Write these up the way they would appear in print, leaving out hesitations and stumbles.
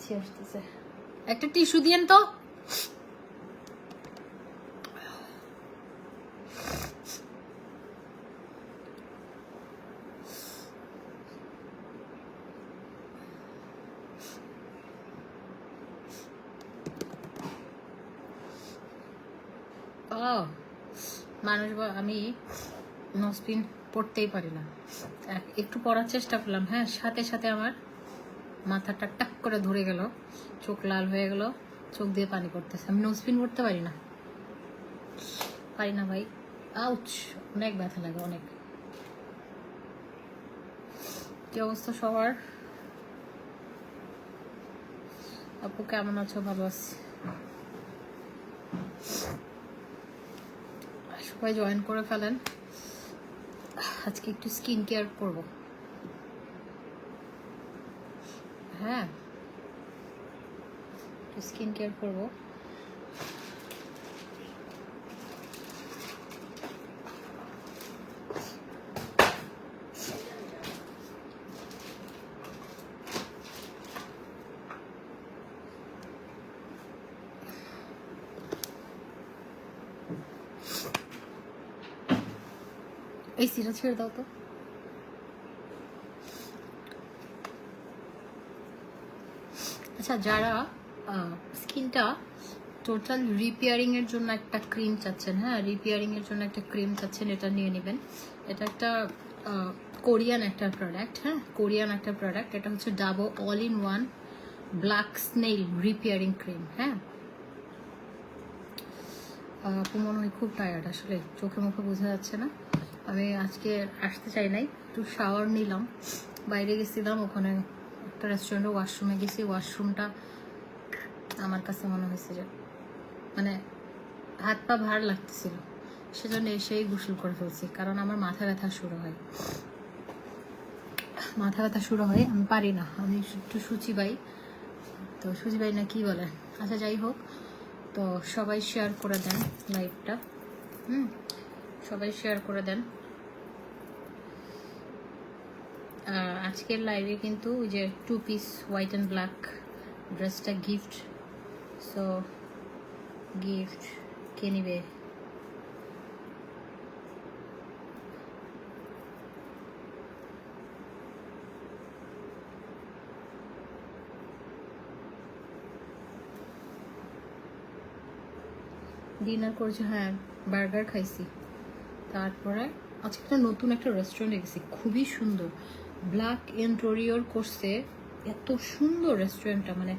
হাঁচি আসতেছে, একটা টিস্যু দিয়েন তো। মানুষ আমি নসপিন পড়তেই পারি না, একটু পড়ার চেষ্টা করলাম, হ্যাঁ সাথে সাথে আমার মাথাটা টাক করে ধরে গেল, চোখ লাল হয়ে গেল, চোখ দিয়ে পানি পড়তেছে। আমি নসপিন পড়তে পারি না ভাই। আউচ, অনেক ব্যথা লাগে, অনেক। কি অবস্থা সবার? আপু কেমন আছো? ভালো আছি। সবাই জয়েন করে ফেলেন। আজকে একটু স্কিন কেয়ার করবো, হ্যাঁ একটু স্কিন কেয়ার করবো। এই সিরা ছেড়ে দাও তো। আচ্ছা, যারা স্কিনটা টোটাল রিপেয়ারিং এর জন্য একটা ক্রিম চাচ্ছেন, হ্যাঁ রিপেয়ারিং এর জন্য একটা ক্রিম চাচ্ছেন, এটা নিয়ে নেবেন। এটা একটা কোরিয়ান একটা প্রোডাক্ট, হ্যাঁ কোরিয়ান একটা প্রোডাক্ট। এটা হচ্ছে Dabo all in one black snail repairing cream. হ্যাঁ আপু মনে হয় খুব টায়ার্ড, আসলে চোখে মুখে বোঝা যাচ্ছে না। আমি আজকে আসতে চাই নাই, একটু শাওয়ার নিলাম, বাইরে গেছিলাম, ওখানে একটা রেস্টুরেন্টে ওয়াশরুমে গেছি। ওয়াশরুমটা আমার কাছে মনে হয়েছে যে মানে হাত পা ভার লাগতেছিল, সেজন্য এসেই গোসল করে ফেলছি। কারণ আমার মাথা ব্যথা শুরু হয়, আমি পারি না, আমি একটু সুচিবাই, তো সুচিবাই না কি বলে। আচ্ছা যাই হোক, তো সবাই শেয়ার করে দেন লাইভটা, সবাই শেয়ার করে দেন। আজকের লাইভে কিন্তু ওই যে 2 পিস হোয়াইট অ্যান্ড ব্ল্যাক ড্রেসটা গিফট, সো গিফট কে নিবে? ডিনার করছি, হ্যাঁ বার্গার খাইছি। তারপরে আজকে একটা নতুন একটা রেস্টুরেন্টে গেছি, খুবই সুন্দর, ব্ল্যাক ইন্টেরিয়র করছে, এত সুন্দর রেস্টুরেন্টটা। মানে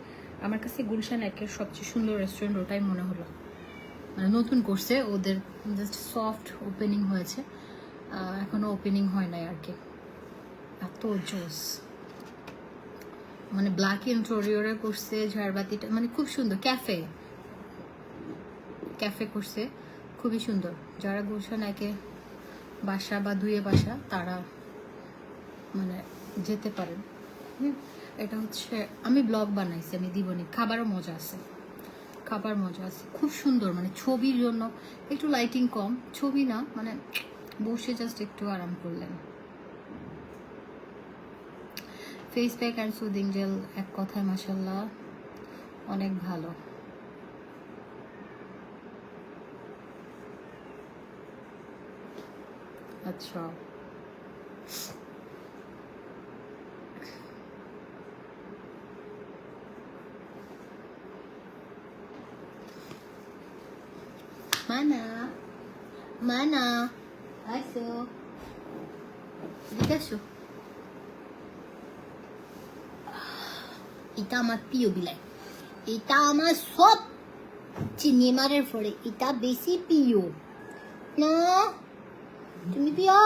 আমার কাছে গুলশান একের সবচেয়ে সুন্দর রেস্টুরেন্ট ওটাই মনে হলো। মানে নতুন করছে, ওদের জাস্ট সফট ওপেনিং হয়েছে, এখনো ওপেনিং হয় নাই আর কি। এত জোস, মানে ব্ল্যাক ইন্টেরিয়রে করছে, ঝাড়বাতিটা মানে খুব সুন্দর, ক্যাফে করছে, খুবই সুন্দর। যারা গুলশান একে বাসা বা দুয়ে বাসা তারা মানে যেতে পারেন। এটা হচ্ছে আমি ব্লগ বানাইছি, আমি দিবনি। খাবারও মজা আছে, খুব সুন্দর। মানে ছবির জন্য একটু লাইটিং কম, ছবি না মানে বসে জাস্ট একটু আরাম করলেন। Face pack and soothing jail এক কথায় মাশাল্লাহ অনেক ভালো। আচ্ছা মানা আসো, এদিকে আসো। এটা আমার প্রিয় বিলাই, এটা আমার সব চিনি মারের পরে এটা বেশি প্রিয় না। তুমি প্রিয়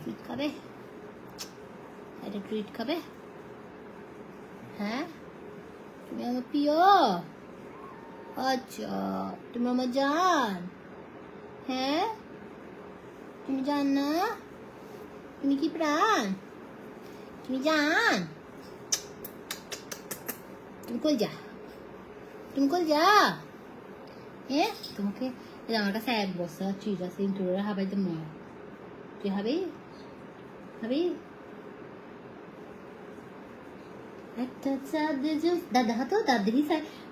ট্রিট খাবে, একটা ট্রিট খাবে, হ্যাঁ তুমি আমার প্রিয়। আচ্ছা তুমি আমার জান, হ্যাঁ তুমি জান না, তুমি কি প্রাণ, তুমি জান, তুমি কই যা, হ্যাঁ তোমাকে আমার কাছে 1 বছর চিজ আছে, ইন্টুরে হাবাই দেব, তুই হাবি একটা চাঁদ দাদা হাতো দাদি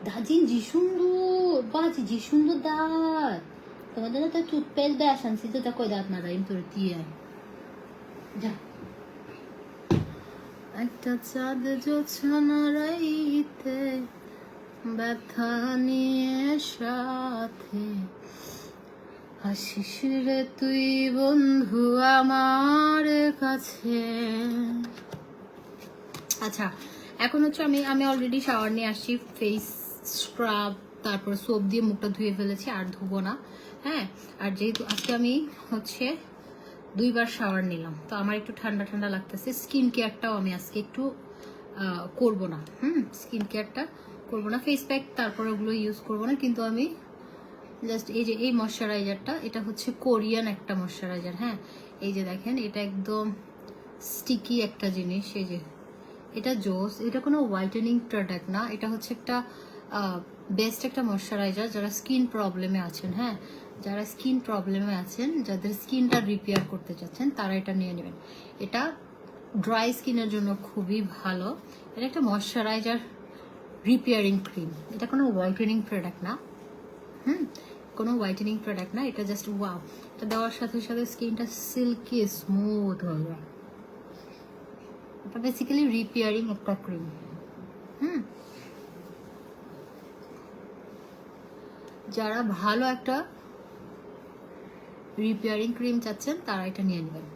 দাজিন জি সুন্দর বাজি জি সুন্দর দাঁত তোমাদের তো টুথপেস্ট দেয় আসানছি তো তা কই দাঁত না দাইম তোর দিয়ে যা একটা চাঁদ জোছনা রাইতে ব্যথা নিয়ে সাথে হাসিস রে তুই বন্ধু আমার কাছে। আচ্ছা এখন হচ্ছে আমি অলরেডি শাওয়ার নিয়ে আসছি, ফেস স্ক্রাব তারপর সোপ দিয়ে মুখটা ধুয়ে ফেলেছি, আর ধুবো না। হ্যাঁ, আর যেহেতু আজকে আমি হচ্ছে 2 বার শাওয়ার নিলাম তো আমার একটু ঠান্ডা ঠান্ডা লাগতেছে। স্কিন কেয়ারটাও আমি আজকে একটু করবো না, স্কিন কেয়ারটা করবো না, ফেস প্যাক তারপর ওগুলো ইউজ করবো না, কিন্তু আমি জাস্ট এই যে এই ময়শ্চারাইজারটা, এটা হচ্ছে কোরিয়ান একটা ময়শ্চারাইজার। হ্যাঁ, এই যে দেখেন এটা একদম স্টিকি একটা জিনিস, এই যে এটা জোস, এটা কোনো হোয়াইটেনিং প্রোডাক্ট না, এটা হচ্ছে একটা বেস্ট একটা ময়শ্চারাইজার যারা স্কিন প্রবলেমে আছেন। হ্যাঁ, যারা স্কিন প্রবলেমে আছেন, যাদের স্কিনটা রিপেয়ার করতে চাচ্ছেন তারা এটা নিয়ে নেবেন। এটা ড্রাই স্কিনের জন্য খুবই ভালো। এটা একটা ময়শ্চারাইজার রিপেয়ারিং ক্রিম, এটা কোনো হোয়াইটেনিং প্রোডাক্ট না। কোনো হোয়াইটেনিং প্রোডাক্ট না, এটা জাস্ট ওয়াও, এটা দেওয়ার সাথে সাথে স্কিনটা সিল্কি স্মুথ হয়ে যায়। এটা বেসিক্যালি রিপেয়ারিং একটা ক্রিম। যারা ভালো একটা রিপেয়ারিং ক্রিম চাচ্ছেন তারা এটা নিয়ে নেবেন।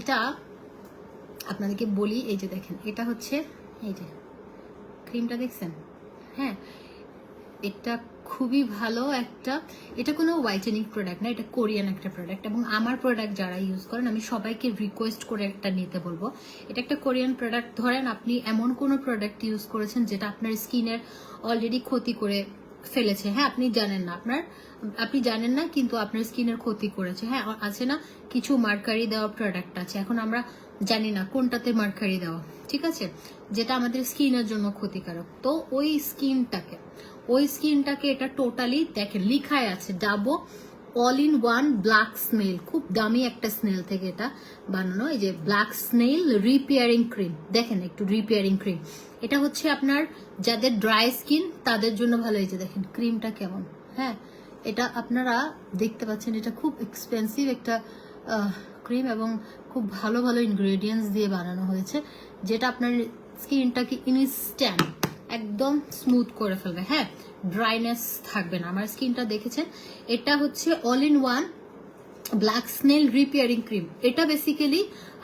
এটা আপনাদেরকে বলি, এই যে দেখেন এটা হচ্ছে এই যে ক্রিমটা দেখছেন। হ্যাঁ, এটা খুবই ভালো একটা, এটা কোনো হোয়াইটেনিং প্রোডাক্ট না, এটা কোরিয়ান একটা প্রোডাক্ট, এবং আমার প্রোডাক্ট যারা ইউজ করেন আমি সবাইকে রিকোয়েস্ট করে একটা নিতে বলবো। এটা একটা কোরিয়ান প্রোডাক্ট। ধরেন আপনি এমন কোনো প্রোডাক্ট ইউজ করেছেন যেটা আপনার স্কিনের অলরেডি ক্ষতি করে ফেলেছে। হ্যাঁ, আপনি জানেন না কিন্তু আপনার স্কিনের ক্ষতি করেছে। হ্যাঁ, আছে না কিছু মার্কারি দেওয়া প্রোডাক্ট আছে, এখন আমরা জানি না কোনটাতে মার্কারি দেওয়া, ঠিক আছে, যেটা আমাদের স্কিনের জন্য ক্ষতিকারক। তো ওই স্কিনটাকে এটা টোটালি দেখেন লিখায় আছে Dabo all in one black snail, খুব দামি একটা স্নেল থেকে এটা বানানো। এই যে ব্ল্যাক স্নেল রিপেয়ারিং ক্রিম, দেখেন একটু রিপেয়ারিং ক্রিম, এটা হচ্ছে আপনার যাদের ড্রাই স্কিন তাদের জন্য ভালো। এই যে দেখেন ক্রিমটা কেমন। হ্যাঁ, এটা আপনারা দেখতে পাচ্ছেন, এটা খুব এক্সপেন্সিভ একটা ক্রিম এবং খুব ভালো ভালো ইনগ্রেডিয়েন্টস দিয়ে বানানো হয়েছে, যেটা আপনার স্কিনটাকে ইনস্ট্যান্ট একদম স্মুথ করে ফেলবে। হ্যাঁ, ড্রাইনেস থাকবে না। আমার স্কিনটা দেখেছেন, এটা হচ্ছে all in one black snail repairing cream. এটা বেসিক্যালি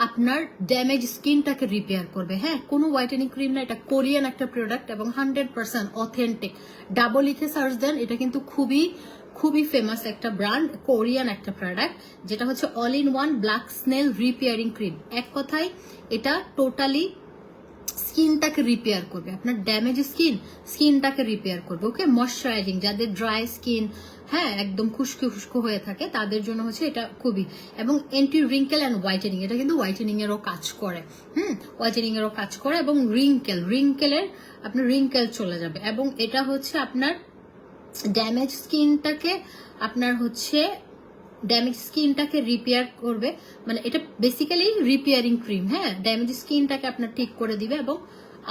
আপনার ড্যামেজ স্কিনটাকে রিপেয়ার করবে। হ্যাঁ, কোনো হোয়াইটেনিং ক্রিম না, এটা কোরিয়ান একটা প্রোডাক্ট এবং 100% অথেন্টিক। ডাবল লিখে সার্চ দেন, এটা কিন্তু খুবই খুবই ফেমাস একটা ব্র্যান্ড, কোরিয়ান একটা প্রোডাক্ট, যেটা হচ্ছে all in one black snail repairing cream. এক কথায় এটা টোটালি স্কিনটাকে রিপেয়ার করবে, আপনার ড্যামেজ স্কিনটাকে রিপেয়ার করবে। ওকে, ময়শ্চারাইজিং, যাদের ড্রাই স্কিন, হ্যাঁ একদম খুশকো হয়ে থাকে তাদের জন্য হচ্ছে এটা খুবই, এবং এন্টি রিঙ্কেল অ্যান্ড হোয়াইটেনিং, এটা কিন্তু হোয়াইটেনিং এরও কাজ করে। হোয়াইটেনিং এরও কাজ করে এবং রিঙ্কেলের আপনার রিঙ্কেল চলে যাবে, এবং এটা হচ্ছে আপনার ড্যামেজ স্কিনটাকে রিপেয়ার করবে। মানে এটা বেসিক্যালি রিপেয়ারিং ক্রিম। হ্যাঁ, ড্যামেজ স্কিনটাকে আপনার ঠিক করে দিবে, এবং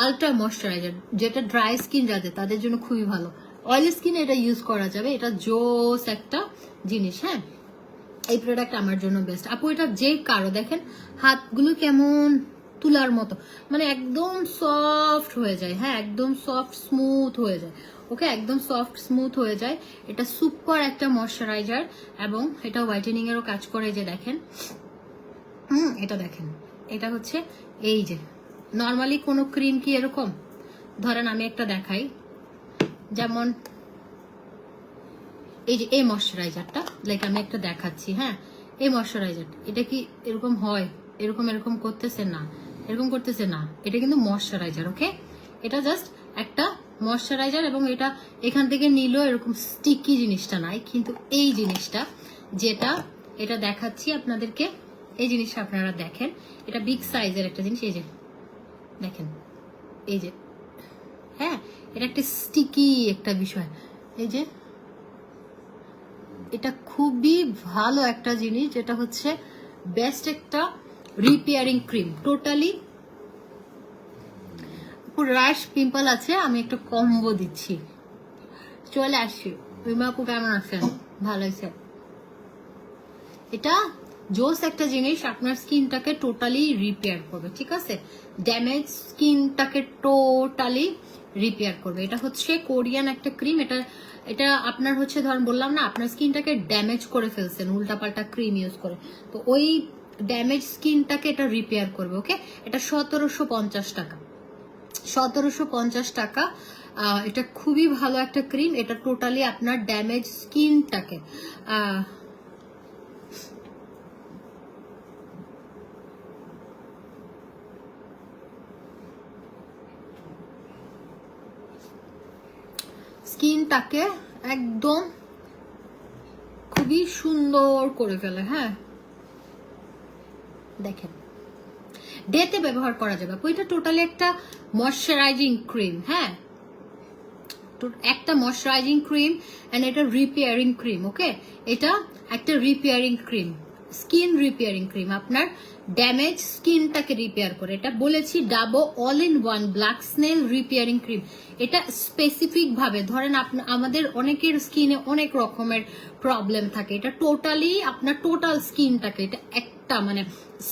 আলট্রা ময়শ্চারাইজার, যেটা ড্রাই স্কিন যাদের তাদের জন্য খুবই ভালো। অয়েলি স্কিনে এটা ইউজ করা যাবে, এটা জোস একটা জিনিস। হ্যাঁ, এই প্রোডাক্ট আমার জন্য বেস্ট। আপু এটা যে কারো দেখেন হাতগুলো কেমন তুলার মতো, মানে একদম সফট হয়ে যায়। হ্যাঁ, একদম সফট স্মুথ হয়ে যায়। ওকে, একদম সফট স্মুথ হয়ে যায়। এটা সুপার একটা ময়শ্চারাইজার এবং এটা হোয়াইটেনিং এরও কাজ করে। যে দেখেন, এটা দেখেন, এটা হচ্ছে এই যে নর্মালি কোনো ক্রিম কি এরকম, ধরেন আমি একটা দেখাই, যেমন এই যে এই ময়শ্চারাইজারটা, লাইক আমি একটা দেখাচ্ছি। হ্যাঁ, এই ময়শ্চারাইজারটা এটা কি এরকম হয়, এরকম করতেছে না, এরকম করতেছে না, এটা কিন্তু ময়শ্চারাইজার। ওকে, এটা জাস্ট একটা ময়শ্চারাইজার, এবং এটা এখান থেকে নিলেও এরকম স্টিকি জিনিসটা নাই, কিন্তু এই জিনিসটা যেটা এটা দেখাচ্ছি আপনাদেরকে, এই জিনিসটা আপনারা দেখেন, এটা বিগ সাইজের একটা জিনিস। এই যে দেখেন এই যে, হ্যাঁ এটা একটা স্টিকি একটা বিষয়। এই যে এটা খুবই ভালো একটা জিনিস, যেটা হচ্ছে বেস্ট একটা repairing cream. Totally rash pimple আছে, আমি একটা কম্বো দিচ্ছি। চলে আসছি, রিমাপু কেমন আছেন? ভালো আছে। এটা জোস একটা জিনিস, আপনার স্কিনটাকে টোটালি রিপেয়ার করবে, ঠিক আছে? ড্যামেজ স্কিনটাকে টোটালি রিপেয়ার করবে। এটা হচ্ছে কোরিয়ান একটা ক্রিম। এটা এটা আপনার হচ্ছে ধরুন বললাম না, আপনার স্কিনটাকে ড্যামেজ করে ফেলছেন উল্টাপাল্টা ক্রিম ইউজ করে, তো ওই ড্যামেজ স্কিনটাকে এটা রিপেয়ার করবে। ওকে, এটা 1750 টাকা, 1750 টাকা। এটা খুবই ভালো একটা ক্রিম। এটা টোটালি আপনার ড্যামেজ স্কিনটাকে স্কিনটাকে একদম খুবই সুন্দর করে ফেলে। হ্যাঁ দেখেন, ডেতে ব্যবহার করা যাবে। এটা টোটালি একটা ময়শ্চারাইজিং ক্রিম। হ্যাঁ, একটা ময়শ্চারাইজিং ক্রিম এন্ড এটা রিপেয়ারিং ক্রিম। ওকে, এটা একটা repairing cream, skin repairing cream, আপনার ড্যামেজ স্কিনটাকে রিপেয়ার করে। এটা বলেছি Dabo all in one black snail repairing cream. এটা স্পেসিফিক ভাবে ধরেন আমাদের অনেকের স্কিনে অনেক রকমের প্রবলেম থাকে, এটা টোটালি আপনার টোটাল স্কিনটাকে, এটা একটা মানে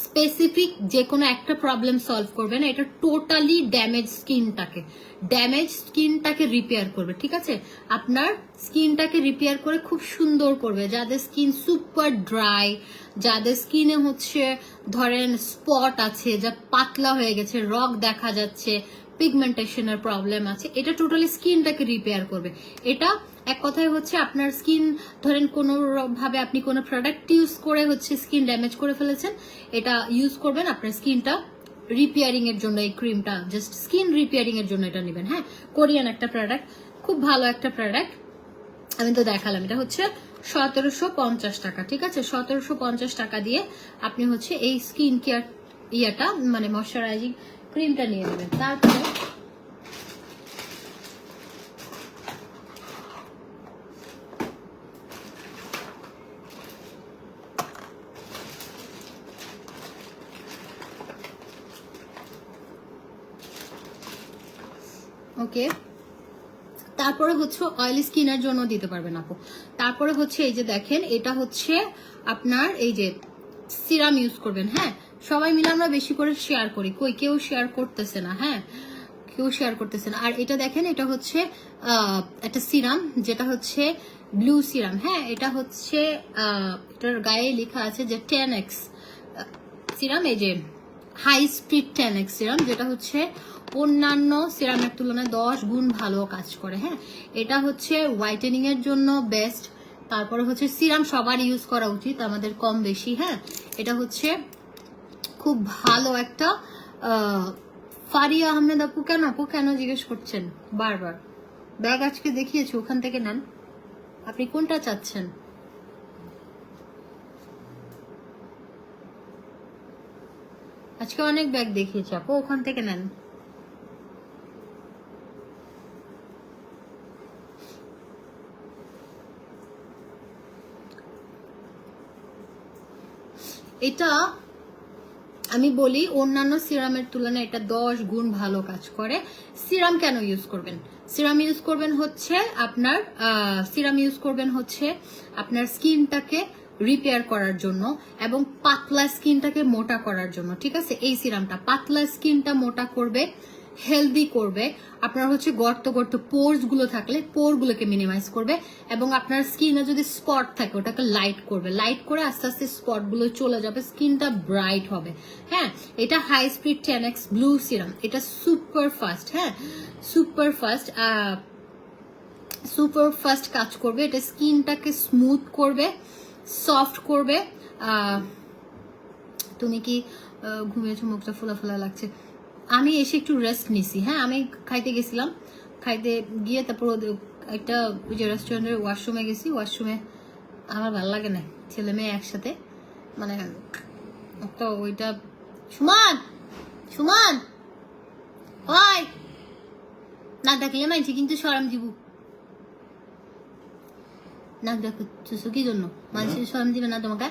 স্পেসিফিক যে কোনো একটা প্রবলেম সলভ করবে না, এটা টোটালি ড্যামেজ স্কিনটাকে রিপেয়ার করবে। ঠিক আছে, আপনার স্কিনটাকে রিপেয়ার করে খুব সুন্দর করবে। যাদের স্কিন সুপার ড্রাই, যাদের স্কিনে হচ্ছে ধরেন স্পট আছে, যা পাতলা হয়ে গেছে, রগ দেখা যাচ্ছে, পিগমেন্টেশনের প্রবলেম আছে, এটা টোটালি স্কিনটাকে রিপেয়ার করবে। এটা এক কথায় হচ্ছে আপনার স্কিন ধরেন কোনো ভাবে আপনি কোনো প্রোডাক্ট ইউজ করে হচ্ছে স্কিন ড্যামেজ করে ফেলেছেন, এটা ইউজ করবেন আপনার স্কিনটা রিপেয়ারিং এর জন্য। এই ক্রিমটা জাস্ট স্কিন রিপেয়ারিং এর জন্য এটা নেবেন। হ্যাঁ, কোরিয়ান একটা প্রোডাক্ট, খুব ভালো একটা প্রোডাক্ট, আমি তো দেখালাম। এটা হচ্ছে 1750 টাকা। ঠিক আছে, 1750 টাকা দিয়ে আপনি হচ্ছে এই স্কিন কেয়ার ইয়াটা মানে ময়শ্চারাইজিং ক্রিমটা নিয়ে নেবেন। তারপরে ওকে, তারপরে হচ্ছে অয়েলি স্কিনের জন্য দিতে পারবেন আপু। তারপরে হচ্ছে এই যে দেখেন, এটা হচ্ছে আপনার এই যে সিরাম ইউজ করবেন। হ্যাঁ, সবাই মিলে আমরা বেশি করে শেয়ার করি, কই কেউ শেয়ার করতেছে না। হ্যাঁ, কেউ শেয়ার করতেছে না। আর এটা দেখেন, এটা হচ্ছে একটা সিরাম, যেটা হচ্ছে ব্লু সিরাম। হ্যাঁ, এটা হচ্ছে এটার গায়ে লেখা আছে যে 10x সিরাম, এই যে হাই স্পিড 10x সিরাম, যেটা হচ্ছে অন্যান্য সিরামের তুলনায় 10 গুণ ভালো কাজ করে। হ্যাঁ, এটা হচ্ছে হোয়াইটেনিং এর জন্য বেস্ট। তারপরে হচ্ছে সিরাম সবার ইউজ করা উচিত, আমাদের কম বেশি। হ্যাঁ, এটা হচ্ছে খুব ভালো একটা ফারিয়া আহমেদ আপু কেন জিজ্ঞেস করছেন বারবার? ব্যাগ আজকে দেখিয়েছি, ওখান থেকে নেন। আপনি কোনটা চাচ্ছেন? আজকে অনেক ব্যাগ দেখিয়েছি আপু, ওখান থেকে নেন। এটা আমি বলি অন্যান্য সিরামের তুলনায় এটা 10 গুণ ভালো কাজ করে। সিরাম কেন ইউজ করবেন? সিরাম ইউজ করবেন হচ্ছে আপনার স্কিনটাকে রিপেয়ার করার জন্য এবং পাতলা স্কিনটাকে মোটা করার জন্য। ঠিক আছে, এই সিরামটা পাতলা স্কিনটা মোটা করবে, হেলদি করবে, আপনার হচ্ছে গর্ত পোর্স গুলো থাকলে পোর গুলোকে মিনিমাইজ করবে, এবং আপনার স্কিনে যদি স্পট থাকে ওটাকে লাইট করবে, লাইট করে আস্তে আস্তে স্পট গুলো চলে যাবে, স্কিনটা ব্রাইট হবে। হ্যাঁ, এটা high speed 10x blue serum, এটা সুপার ফাস্ট। হ্যাঁ, সুপার ফাস্ট কাজ করবে। এটা স্কিনটাকে স্মুথ করবে, সফট করবে। তুমি কি ঘুমিয়েছো? মুখটা ফোলা ফোলা লাগছে। আমি এসে একটু রেস্ট নিছি। হ্যাঁ, আমি খাইতে গেছিলাম, খাইতে গিয়ে তারপর একটা ওই যে রেস্টুরেন্টের ওয়াশরুমে গেছি। ওয়াশরুমে আমার ভালো লাগে না, ছেলে মেয়ে একসাথে, মানে তো ওইটা সুমান ওই নাক ডাকলে মানছি কিন্তু শরম দিব। নাক ডাকছো কি জন্য? মানুষের শরম দিবে না তোমাকে?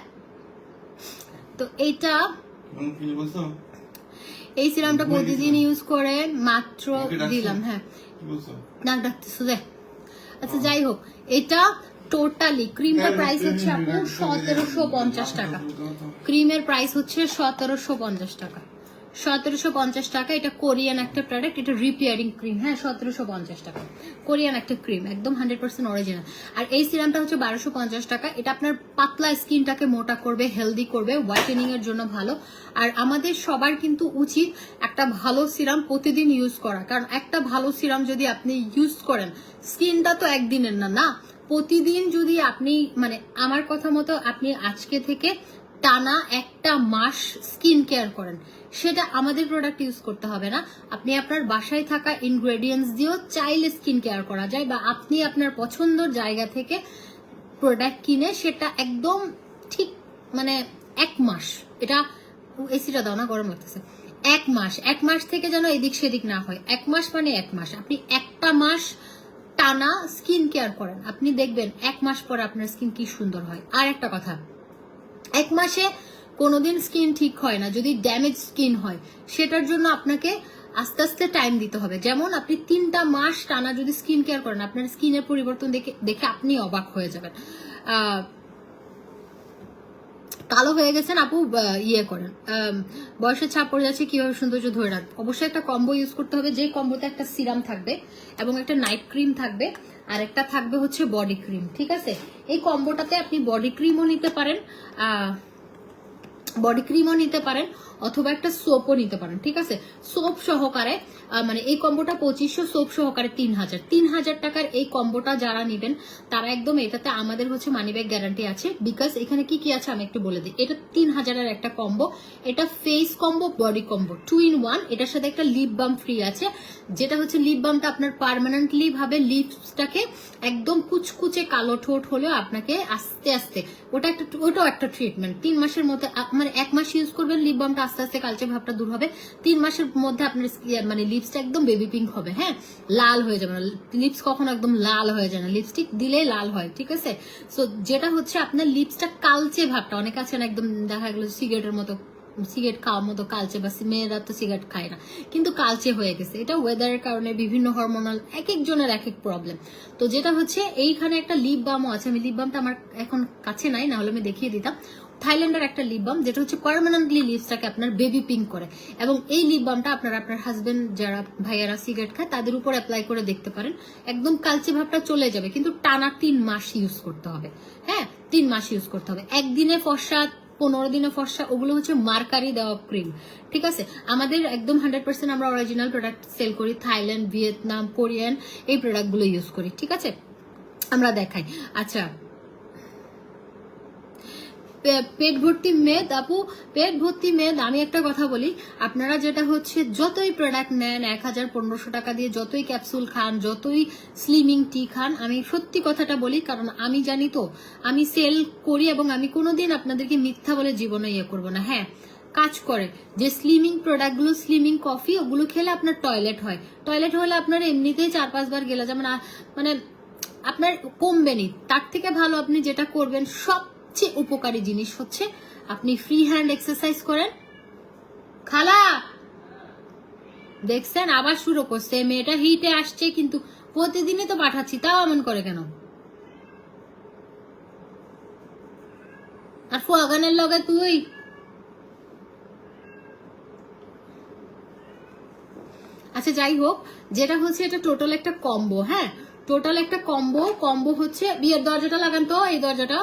তো এইটা এই সিরামটা প্রতিদিন ইউজ করে মাত্র দিলাম। হ্যাঁ নাক ডাকতেছো যে। আচ্ছা যাই হোক, এটা টোটালি ক্রিমটার প্রাইস হচ্ছে আপু 1750 টাকা। ক্রিমের প্রাইস হচ্ছে 1750 টাকা। 1750 টাকা। এটা কোরিয়ান একটা প্রোডাক্ট, এটা রিপেয়ারিং ক্রিম। হ্যাঁ 1750 টাকা কোরিয়ান একটা ক্রিম, একদম 100% অরিজিনাল। আর এই সিরামটা হচ্ছে 1250 টাকা। এটা আপনার পাতলা স্কিনটাকে মোটা করবে, হেলদি করবে, হোয়াইটেনিং এর জন্য ভালো। আর আমাদের সবার কিন্তু উচিত একটা ভালো সিরাম প্রতিদিন ইউজ করা, কারণ একটা ভালো সিরাম যদি আপনি ইউজ করেন, স্কিনটা তো একদিনের না, না প্রতিদিন যদি আপনি মানে আমার কথা মতো আপনি আজকে থেকে টানা একটা মাস স্কিন কেয়ার করেন, সেটা আমাদের প্রোডাক্ট ইউজ করতে হবে না। আপনি আপনার বাসায় থাকা ইনগ্রেডিয়েন্টস দিয়েও চাইলে স্কিন কেয়ার করা যায়, বা আপনি আপনার পছন্দের জায়গা থেকে প্রোডাক্ট কিনে সেটা একদম ঠিক মানে এক মাস, এটা এসিটা দাও না, গরম লাগতেছে, এক মাস থেকে যেন এদিক সেদিক না হয়। এক মাস মানে এক মাস, আপনি একটা মাস টানা স্কিন কেয়ার করেন, আপনি দেখবেন এক মাস পর আপনার স্কিন কি সুন্দর হয়। আর একটা কথা, এক মাসে কোনোদিন স্কিন ঠিক হয় না, যদি ড্যামেজ স্কিন হয় সেটার জন্য আপনাকে আস্তে আস্তে টাইম দিতে হবে। যেমন আপনি 3টা মাস টানা যদি স্কিন কেয়ার করেন, আপনার স্কিনের পরিবর্তন দেখে আপনি অবাক হয়ে যাবেন। কালো হয়ে গেছেন আপু, ইয়ে করেন, বয়সের ছাপ পড়ে যাচ্ছে, কিভাবে সৌন্দর্য ধরে রাখবেন? অবশ্যই একটা কম্বো ইউজ করতে হবে, যে কম্বোতে একটা সিরাম থাকবে এবং একটা নাইট ক্রিম থাকবে, আর একটা থাকবে হচ্ছে বডি ক্রিম। ঠিক আছে, এই কম্বোটাতে আপনি বডি ক্রিমও নিতে পারেন, অথবা একটা সোপও নিতে পারেন। ঠিক আছে, সোপ সহকারে মানে এই কম্বোটা 2500, সোপ সহকারে 3000 টাকার এই কম্বোটা যারা নেবেন তারা একদম এটাতে আমাদের হচ্ছে মানি ব্যাগ গ্যারান্টি আছে। বিকজ এখানে কি কি আছে আমি একটু বলে দিই। এটা 3000-এর একটা কম্বো, এটা face combo, body combo 2 in 1। এটার সাথে একটা লিপ বাম ফ্রি আছে, যেটা হচ্ছে লিপ বামটা আপনার পার্মানেন্টলি ভাবে লিপসটাকে একদম কুচকুচে কালো ঠোঁট হলেও আপনাকে আস্তে আস্তে ওটাও একটা ট্রিটমেন্ট। 3 মাসের মধ্যে মানে 1 মাস ইউজ করবেন লিপ বামটা, আস্তে আস্তে কালচে ভাবটা দূর হবে। 3 মাসের মধ্যে আপনার মানে লিপসটা একদম বেবি পিঙ্ক হবে। হ্যাঁ, লাল হয়ে যাবে না লিপস, কখনো একদম লাল হয়ে যায় না, লিপস্টিক দিলেই লাল হয়। ঠিক আছে, সো যেটা হচ্ছে আপনার লিপসটা কালচে ভাবটা, অনেক আছে না একদম দেখা গেল সিগারেটের মতো, সিগারেট খাওয়ার মতো কালচে, বা মেয়েরা তো সিগারেট খায় না কিন্তু কালচে হয়ে গেছে, এটা ওয়েদারের কারণে, বিভিন্ন হরমোনাল, এক একজনের এক এক প্রবলেম। তো যেটা হচ্ছে এইখানে একটা লিপ বামও আছে, আমি লিপ বামটা আমার এখন কাছে নাই, না হলে আমি দেখিয়ে দিতাম। থাইল্যান্ডের একটা লিপ বাম, যেটা হচ্ছে পার্মানেন্টলি লিপসটাকে আপনার বেবি পিঙ্ক করে, এবং এই লিপ বামটা আপনার হাজবেন্ড যারা ভাইয়ারা সিগারেট খায় তাদের উপর অ্যাপ্লাই করে দেখতে পারেন, একদম কালচে ভাবটা চলে যাবে। কিন্তু টানা 3 মাস ইউজ করতে হবে। হ্যাঁ 3 মাস ইউজ করতে হবে। একদিনে ফর্সা, 15 দিনে ফর্সা, ওগুলো হচ্ছে মার্কারি দেওয়া ক্রিম। ঠিক আছে, আমাদের একদম 100% আমরা অরিজিনাল প্রোডাক্ট সেল করি, থাইল্যান্ড, ভিয়েতনাম, কোরিয়ান এই প্রোডাক্টগুলো ইউজ করি। ঠিক আছে, আমরা দেখাই। আচ্ছা, পেট ভর্তি মেদ আপু, পেট ভর্তি মেদ, আমি একটা কথা বলি, আপনারা যেটা হচ্ছে যতই প্রোডাক্ট নেন 1000-1500 টাকা দিয়ে, যতই ক্যাপসুল খান, যতই স্লিমিং টি খান, আমি সত্যি কথাটা বলি কারণ আমি জানি তো, আমি সেল করি এবং আমি কোনোদিন আপনাদেরকে মিথ্যা বলে জীবনে ইয়ে করবো না। হ্যাঁ কাজ করে, যে স্লিমিং প্রোডাক্টগুলো, স্লিমিং কফি, ওগুলো খেলে আপনার টয়লেট হয়, টয়লেট হলে আপনার এমনিতেই 4-5 বার গেলে যাবে না, মানে আপনার কমবে নি। তার থেকে ভালো আপনি যেটা করবেন, সবচেয়ে উপকারী জিনিস হচ্ছে আপনি ফ্রি হ্যান্ড এক্সারসাইজ করেন। খালা দেখছেন আবার শুরু করছে, মেয়েটা হিটে আসছে, কিন্তু প্রতিদিনই তো পাঠাচ্ছি, তাও এমন করে কেন? আর ফুয়াগানের লগে তুই, আচ্ছা যাই হোক, যেটা হচ্ছে এটা টোটাল একটা কম্বো। হ্যাঁ টোটাল একটা কম্বো হচ্ছে, বিয়ের দরজাটা লাগান তো, এই দরজাটা,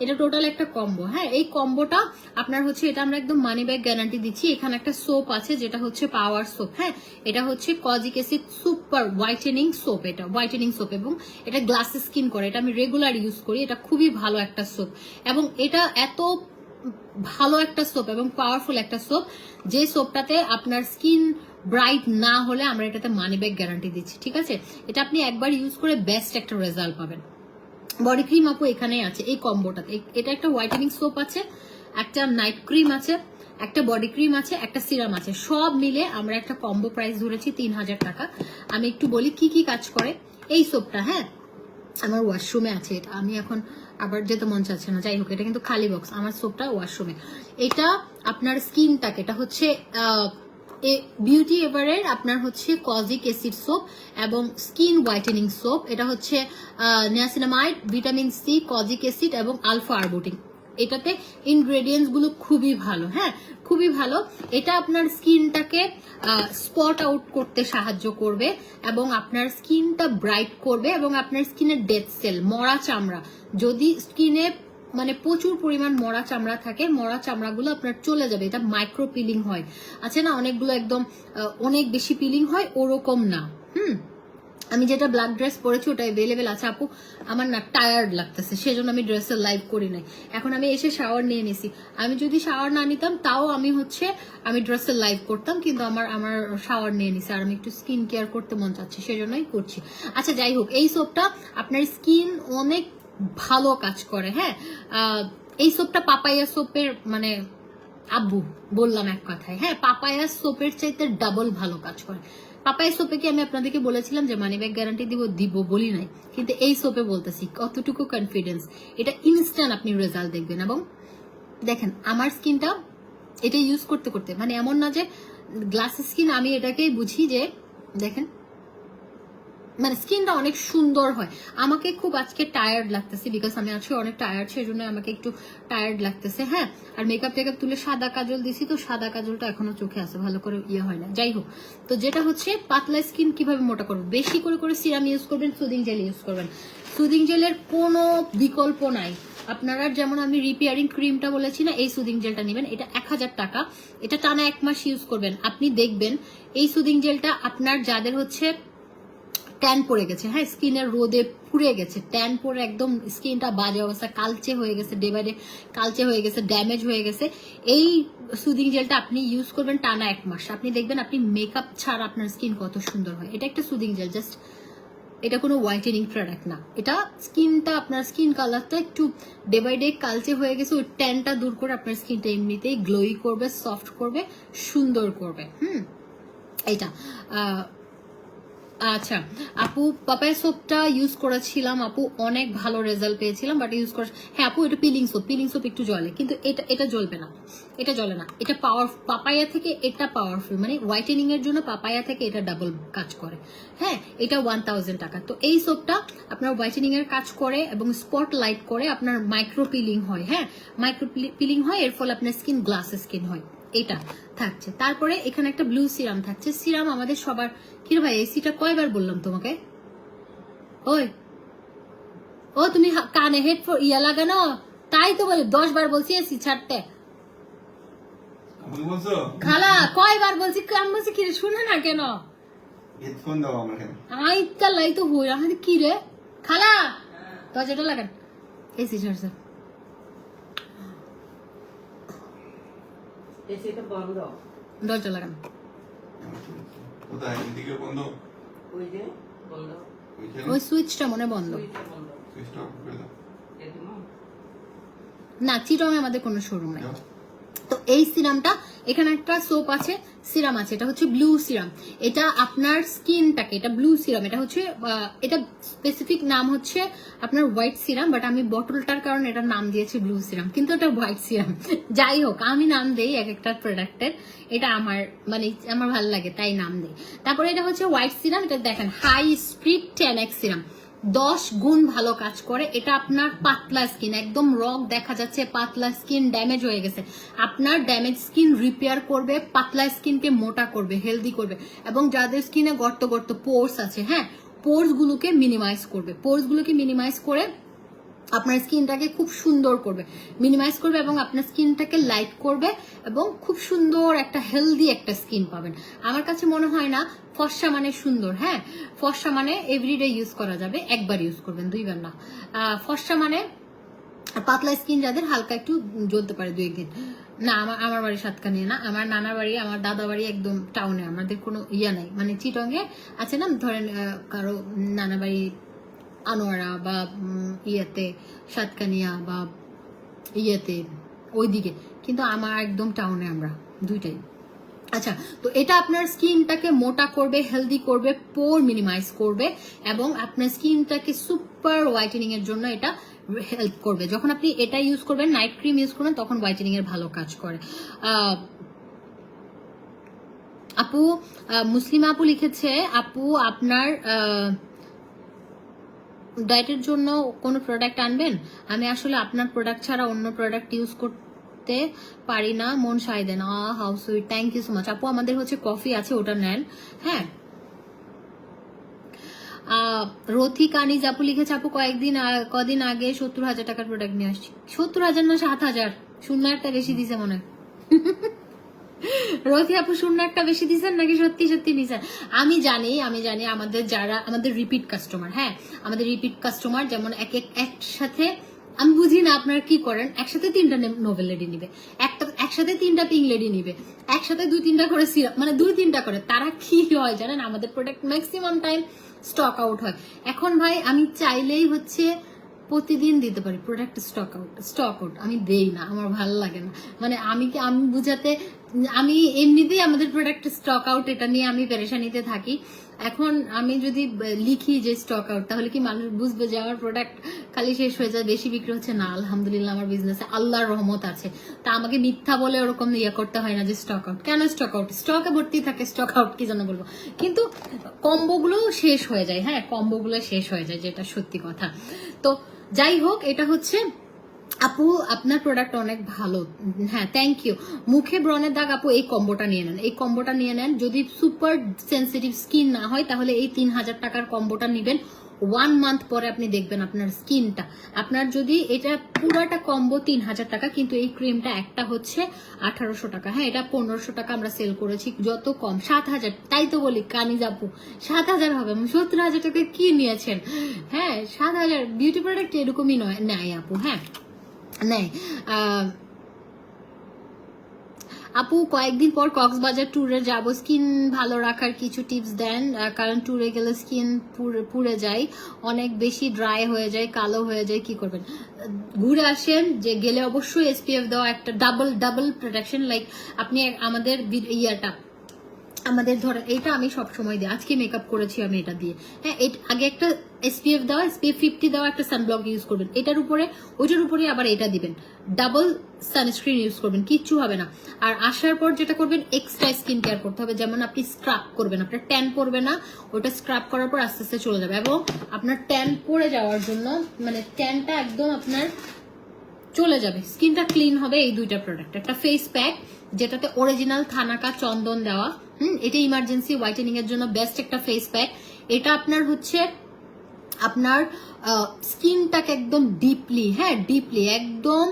এটা টোটাল একটা কম্বো। হ্যাঁ এই কম্বোটা আপনার হচ্ছে, এটা আমরা একদম মানি ব্যাগ গ্যারান্টি দিচ্ছি। এখানে একটা সোপ আছে যেটা হচ্ছে পাওয়ার সোপ। হ্যাঁ এটা হচ্ছে kojic acid super whitening soap, এটা হোয়াইটেনিং সোপ, এবং এটা গ্লাস স্কিন করে, এটা আমি রেগুলার ইউজ করি, এটা খুবই ভালো একটা সোপ, এবং এটা এত ভালো একটা সোপ এবং পাওয়ারফুল একটা সোপ, যে সোপটাতে আপনার স্কিন ব্রাইট না হলে আমরা এটাতে মানি ব্যাগ গ্যারান্টি দিচ্ছি। ঠিক আছে, এটা আপনি একবার ইউজ করে বেস্ট একটা রেজাল্ট পাবেন। বডি ক্রিম আপু এখানেই আছে এই কম্বোটাতে, এটা একটা হোয়াইটেনিং সোপ আছে, একটা নাইট ক্রিম আছে, একটা বডি ক্রিম আছে, একটা সিরাম আছে, সব মিলে আমরা একটা কম্বো প্রাইস ধরেছি 3000 টাকা। আমি একটু বলি কি কি কাজ করে এই সোপটা। হ্যাঁ, আমার ওয়াশরুমে আছে এটা, আমি এখন আবার যেতে মন চাচ্ছে না, যাই হোক এটা কিন্তু খালি বক্স, আমার সোপটা ওয়াশরুমে। এটা আপনার স্কিনটাকে, এটা হচ্ছে বিউটি এভারের আপনার হচ্ছে কজিক অ্যাসিড সোপ এবং স্কিন হোয়াইটেনিং সোপ। এটা হচ্ছে niacinamide, vitamin C, kojic acid এবং আলফা আরবুটিন। এটাতে ইনগ্রেডিয়েন্টস গুলো খুবই ভালো, হ্যাঁ খুবই ভালো। এটা আপনার স্কিনটাকে স্পট আউট করতে সাহায্য করবে এবং আপনার স্কিনটা ব্রাইট করবে এবং আপনার স্কিনের ডেড সেল, মরা চামড়া, যদি স্কিনে মানে প্রচুর পরিমাণ মরা চামড়া থাকে, মরা চামড়াগুলো আপনার চলে যাবে। এটা মাইক্রো পিলিং হয়, আছে না অনেকগুলো একদম অনেক বেশি পিলিং হয়, ওরকম না। আমি যেটা ব্ল্যাক ড্রেস পরেছি ওটা অ্যাভেলেবেল আছে আপু। আমার না টায়ার্ড লাগতেছে, সেজন্য আমি ড্রেসের লাইভ করি নাই। এখন আমি এসে শাওয়ার নিয়ে নিছি, আমি যদি শাওয়ার না নিতাম তাও আমি ড্রেসের লাইভ করতাম, কিন্তু আমার শাওয়ার নিয়ে নিছি আর আমি একটু স্কিন কেয়ার করতে মন চাচ্ছে, সেজন্যই করছি। আচ্ছা যাই হোক, এই সোপটা আপনার স্কিন অনেক ভালো কাজ করে। হ্যাঁ, এই সোপটা পাপাইয়া সোপের মানে আব্বু বললাম এক কথায়। হ্যাঁ, পাপায়া সোপের চাইতে ডাবল ভালো কাজ করে। পাপায়া সোপে কি আমি আপনাদেরকে বলেছিলাম যে মানি ব্যাগ গ্যারান্টি দিব বলি নাই, কিন্তু এই সোপে বলতেছি কতটুকু কনফিডেন্স। এটা ইনস্ট্যান্ট আপনি রেজাল্ট দেখবেন। এবং দেখেন আমার স্কিনটা এটা ইউজ করতে করতে মানে এমন না যে গ্লাস স্কিন, আমি এটাকেই বুঝি যে দেখেন মানে স্কিনটা অনেক সুন্দর হয়। আমাকে খুব আজকে টায়ার্ড লাগতেছে, বিকজ আমি আজকে অনেক টায়ার্ড, সেজন্য আমাকে একটু টায়ার্ড লাগতেছে। হ্যাঁ, আর মেকআপ টেকআপ তুলে সাদা কাজল দিছি, তো সাদা কাজলটা এখনো চোখে আছে, ভালো করে হয় না। যাই হোক, তো যেটা হচ্ছে পাতলা স্কিন কিভাবে মোটা করবে, বেশি করে সিরাম ইউজ করবেন, সুদিং জেল ইউজ করবেন। সুদিং জেলের কোনো বিকল্প নাই। আপনারা যেমন আমি রিপেয়ারিং ক্রিমটা বলেছি না, এই সুদিং জেলটা নেবেন, এটা 1000 টাকা। এটা টানা 1 মাস ইউজ করবেন, আপনি দেখবেন এই সুদিং জেলটা আপনার যাদের হচ্ছে ট্যান পড়ে গেছে, হ্যাঁ স্কিনের রোদে পুড়ে গেছে, ট্যান পরে একদম স্কিনটা বাজে অবস্থা, কালচে হয়ে গেছে, ডে বাই ডে কালচে হয়ে গেছে, ড্যামেজ হয়ে গেছে, এই সুদিং জেলটা আপনি ইউজ করবেন টানা 1 মাস, আপনি দেখবেন আপনি মেকআপ ছাড়া আপনার স্কিন কত সুন্দর হয়। এটা একটা সুদিং জেল, জাস্ট এটা কোনো হোয়াইটেনিং প্রোডাক্ট না। এটা স্কিনটা আপনার স্কিন কালারটা একটু ডে বাই ডে কালচে হয়ে গেছে, ওই ট্যানটা দূর করে আপনার স্কিনটা এমনিতেই গ্লোই করবে, সফট করবে, সুন্দর করবে। এইটা আচ্ছা আপু, পাপায়া সোপটা ইউজ করেছিলাম আপু, অনেক ভালো রেজাল্ট পেয়েছিলাম, বাট ইউজ করে হ্যাঁ আপু এটা পিলিং সোপ একটু জ্বলে, কিন্তু এটা জ্বলবে না, এটা জ্বলে না, এটা পাপায়া থেকে এটা পাওয়ারফুল, মানে হোয়াইটেনিং এর জন্য পাপায়া থেকে এটা ডাবল কাজ করে। হ্যাঁ, এটা 1000 টাকা। তো এই সোপটা আপনার হোয়াইটেনিং এর কাজ করে এবং স্পট লাইট করে, আপনার মাইক্রো পিলিং হয়। হ্যাঁ, মাইক্রো পিলিং হয়, এর ফলে আপনার স্কিন গ্লাস স্কিন হয়। এটা থাকছে, তারপরে এখানে একটা ব্লু সিরাম থাকছে। সিরাম আমাদের সবার কি ভাই, এসিটা কয়বার বললাম তোমাকে? ওই ও তুমি কানে হেডফোন লাগানো, তাই তো বলি 10 বার বলছি এসি ছাড়তে। খালা কয়বার বলছি, কাম বলছি কি রে, শুনে না কেন? হেডফোন দাও আমার কেন, আই কালাই তো হই আমাদের কি রে খালা, দরজাটা লাগান, এসি ছাড়ছে। এসিটা বন্ধ, দরজা লাগান। কোথায় এদিকে বন্ধ, ওই যে বন্ধ, ওই সুইচটা মনে বন্ধ, সুইচটা অফ করে দাও। না, চিটংয়ে আমাদের কোনো শোরুম নাই। তো এই সিরামটা, এখানে একটা সোপ আছে, সিরাম আছে, এটা হচ্ছে ব্লু সিরাম। এটা আপনার স্কিনটাকে, এটা ব্লু সিরাম, এটা হচ্ছে এটা স্পেসিফিক নাম হচ্ছে আপনার হোয়াইট সিরাম, বাট আমি বটলটার কারণে এটার নাম দিয়েছি ব্লু সিরাম, কিন্তু এটা হোয়াইট সিরাম। যাই হোক, আমি নাম দেই এক একটা প্রোডাক্টের, এটা আমার মানে আমার ভালো লাগে তাই নাম দেই। তারপরে এটা হচ্ছে হোয়াইট সিরাম, এটা দেখেন হাই স্পিড 10x সিরাম, 10 গুণ ভালো কাজ করে। এটা আপনার পাতলা স্কিন, একদম রক দেখা যাচ্ছে, পাতলা স্কিন ড্যামেজ হয়ে গেছে, আপনার ড্যামেজ স্কিন রিপেয়ার করবে, পাতলা স্কিনকে মোটা করবে, হেলদি করবে, এবং যাদের স্কিনে গর্ত গর্ত পোর্স আছে, হ্যাঁ পোর্স গুলোকে মিনিমাইজ করবে, পোর্স গুলোকে মিনিমাইজ করে আপনার স্কিনটাকে খুব সুন্দর করবে, মিনিমাইজ করবে এবং আপনার স্কিনটাকে লাইট করবে এবং খুব সুন্দর একটা হেলদি একটা স্কিন পাবেন। আমার কাছে মনে হয় না ফর্সা মানে সুন্দর, হ্যাঁ ফর্সা মানে এভরিডে ইউজ করা যাবে, একবার ইউজ করবেন, 2 বার না। ফর্সা মানে পাতলা স্কিন যাদের হালকা একটু জ্বলতে পারে 2-1 দিন। না, আমার বাড়ি সাতকানিয়া না, আমার নানার বাড়ি, আমার দাদা বাড়ি একদম টাউনে, আমাদের কোনো ইয়া নাই, মানে চিটংয়ে আছে না, ধরেন কারো নানা বাড়ি আনোয়ারা বা ইয়েতে সাতকানিয়া বা ইয়েতে ওইদিকে, কিন্তু আমার একদম টাউনে, আমরা দুইটাই। আচ্ছা, তো এটা আপনার স্কিনটাকে মোটা করবে, হেলদি করবে, পোর মিনিমাইজ করবে, এবং আপনার স্কিনটাকে সুপার হোয়াইটেনিং এর জন্য এটা হেল্প করবে। যখন আপনি এটা ইউজ করবেন, নাইট ক্রিম ইউজ করবেন, তখন হোয়াইটেনিং এর ভালো কাজ করে। আপু মুসলিমা আপু লিখেছে, আপু আপনার ডায়েটের জন্য কোনো প্রোডাক্ট আনবেন? আমি আসলে আপনার প্রোডাক্ট ছাড়া অন্য প্রোডাক্ট ইউজ করতে পারি না, মন সায় দেন। How sweet, thank you so much আপু। আমাদের হচ্ছে কফি আছে, ওটা নেন। হ্যাঁ, রথি কানিজ আপু লিখেছে, আপু কদিন আগে 70,000 টাকার প্রোডাক্ট নিয়ে আসছি। 70,000 না 7,000, শূন্য একটা বেশি দিছে মনে হয়। রথি আপু শূন্য একটা বেশি দিচ্ছেন নাকি সত্যি সত্যি নিছেন? আমি জানি আমাদের যারা আমাদের রিপিট কাস্টমার, হ্যাঁ আমাদের রিপিট কাস্টমার, যেমন একসাথে আমি বুঝি না আপনারা কি করেন, একসাথে 3টা নোভেল লেডি নিবে, একসাথে 3টা পিঙ্ক লেডি নিবে, একসাথে 2-3টা করে সিরাপ, মানে 2-3টা করে। তারা কি হয় জানেন, আমাদের product maximum time stock out হয়। এখন ভাই আমি চাইলেই হচ্ছে প্রতিদিন দিতে পারি প্রোডাক্ট স্টক আউট, আমি দেই না, আমার ভালো লাগে না। মানে আমি বুঝাতে, আমি এমনিতেই আমাদের প্রোডাক্ট স্টক আউট, এটা নিয়ে আমি পেরেশানিতে থাকি। এখন আমি যদি লিখি যে স্টক আউট, তাহলে কি মানুষ বুঝবে যে আমার প্রোডাক্ট খালি শেষ হয়ে যায়, বেশি বিক্রি হচ্ছে না? আলহামদুলিল্লাহ আমার বিজনেসে আল্লাহর রহমত আছে, তা আমাকে মিথ্যা বলে ওরকম ইয়ে করতে হয় না যে স্টক আউট। কেন স্টক আউট? স্টকে ভর্তি থাকে, স্টক আউট কি জন্য বলবো? কিন্তু কম্বোগুলো শেষ হয়ে যায়, হ্যাঁ কম্বোগুলো শেষ হয়ে যায়, যেটা সত্যি কথা। তো যাই হোক, এটা হচ্ছে আপু আপনার প্রোডাক্ট অনেক ভালো, হ্যাঁ থ্যাংক ইউ। মুখে ব্রণের দাগ আপু এই কম্বোটা নিয়ে নেন, এই কম্বোটা নিয়ে নেন। যদি সুপার সেন্সিটিভ স্কিন না হয়, তাহলে এই 3,000 টাকার কম্বোটা নিবেন। 1 মান্থ পরে আপনি দেখবেন আপনার স্কিনটা, আপনার যদি এটা পুরাটা কম্বো 3,000 টাকা, কিন্তু এই ক্রিমটা একটা হচ্ছে 1800 টাকা, হ্যাঁ এটা 1500 টাকা আমরা সেল করেছি, যত কম 7,000। তাই তো বলি কানিজ আপু 7,000 হবে, 70,000 টাকা কি নিয়েছেন? হ্যাঁ 7,000 বিউটি প্রোডাক্ট এরকমই নয়, নেয় আপু, হ্যাঁ নেয়। আপু কয়েকদিন পর কক্সবাজার ট্যুরে যাব, স্কিন ভালো রাখার কিছু টিপস দেন, কারণ ট্যুরে গেলে স্কিন পুড়ে যায়, অনেক বেশি ড্রাই হয়ে যায়, কালো হয়ে যায়, কি করবেন? ঘুরে আসেন, যে গেলে অবশ্যই SPF দেওয়া, একটা ডাবল প্রোটেকশন, লাইক আপনি আমাদের ইয়াটা, আমাদের ধর এইটা আমি সব সময় দিই, আজকে মেকআপ করেছি আমি এটা দিয়ে, হ্যাঁ আগে একটা SPF দেওয়া, SPF 50 দেওয়া একটা সানব্লক ইউজ করবেন, এটার উপরে ওইটার উপরে আবার এটা দিবেন, ডাবল সানস্ক্রিন ইউজ করবেন, কিচ্ছু হবে না। আর আসার পর যেটা করবেন, এক্সট্রা স্কিন কেয়ার করতে হবে, যেমন আপনি স্ক্রাব করবেন, আপনার ট্যান পড়বে না, ওটা স্ক্রাব করার পর আস্তে আস্তে চলে যাবে, এবং আপনার ট্যান পড়ে যাওয়ার জন্য, মানে ট্যানটা একদম আপনার চলে যাবে, স্কিনটা ক্লিন হবে। এই দুইটা প্রোডাক্ট, একটা ফেস প্যাক যেটাতে অরিজিনাল থানাকা চন্দন দেওয়া, এটা ইমার্জেন্সি হোয়াইটেনিং এর জন্য বেস্ট একটা ফেস প্যাক। এটা আপনার হচ্ছে আপনার স্কিনটাকে একদম ডিপলি, হ্যাঁ ডিপলি একদম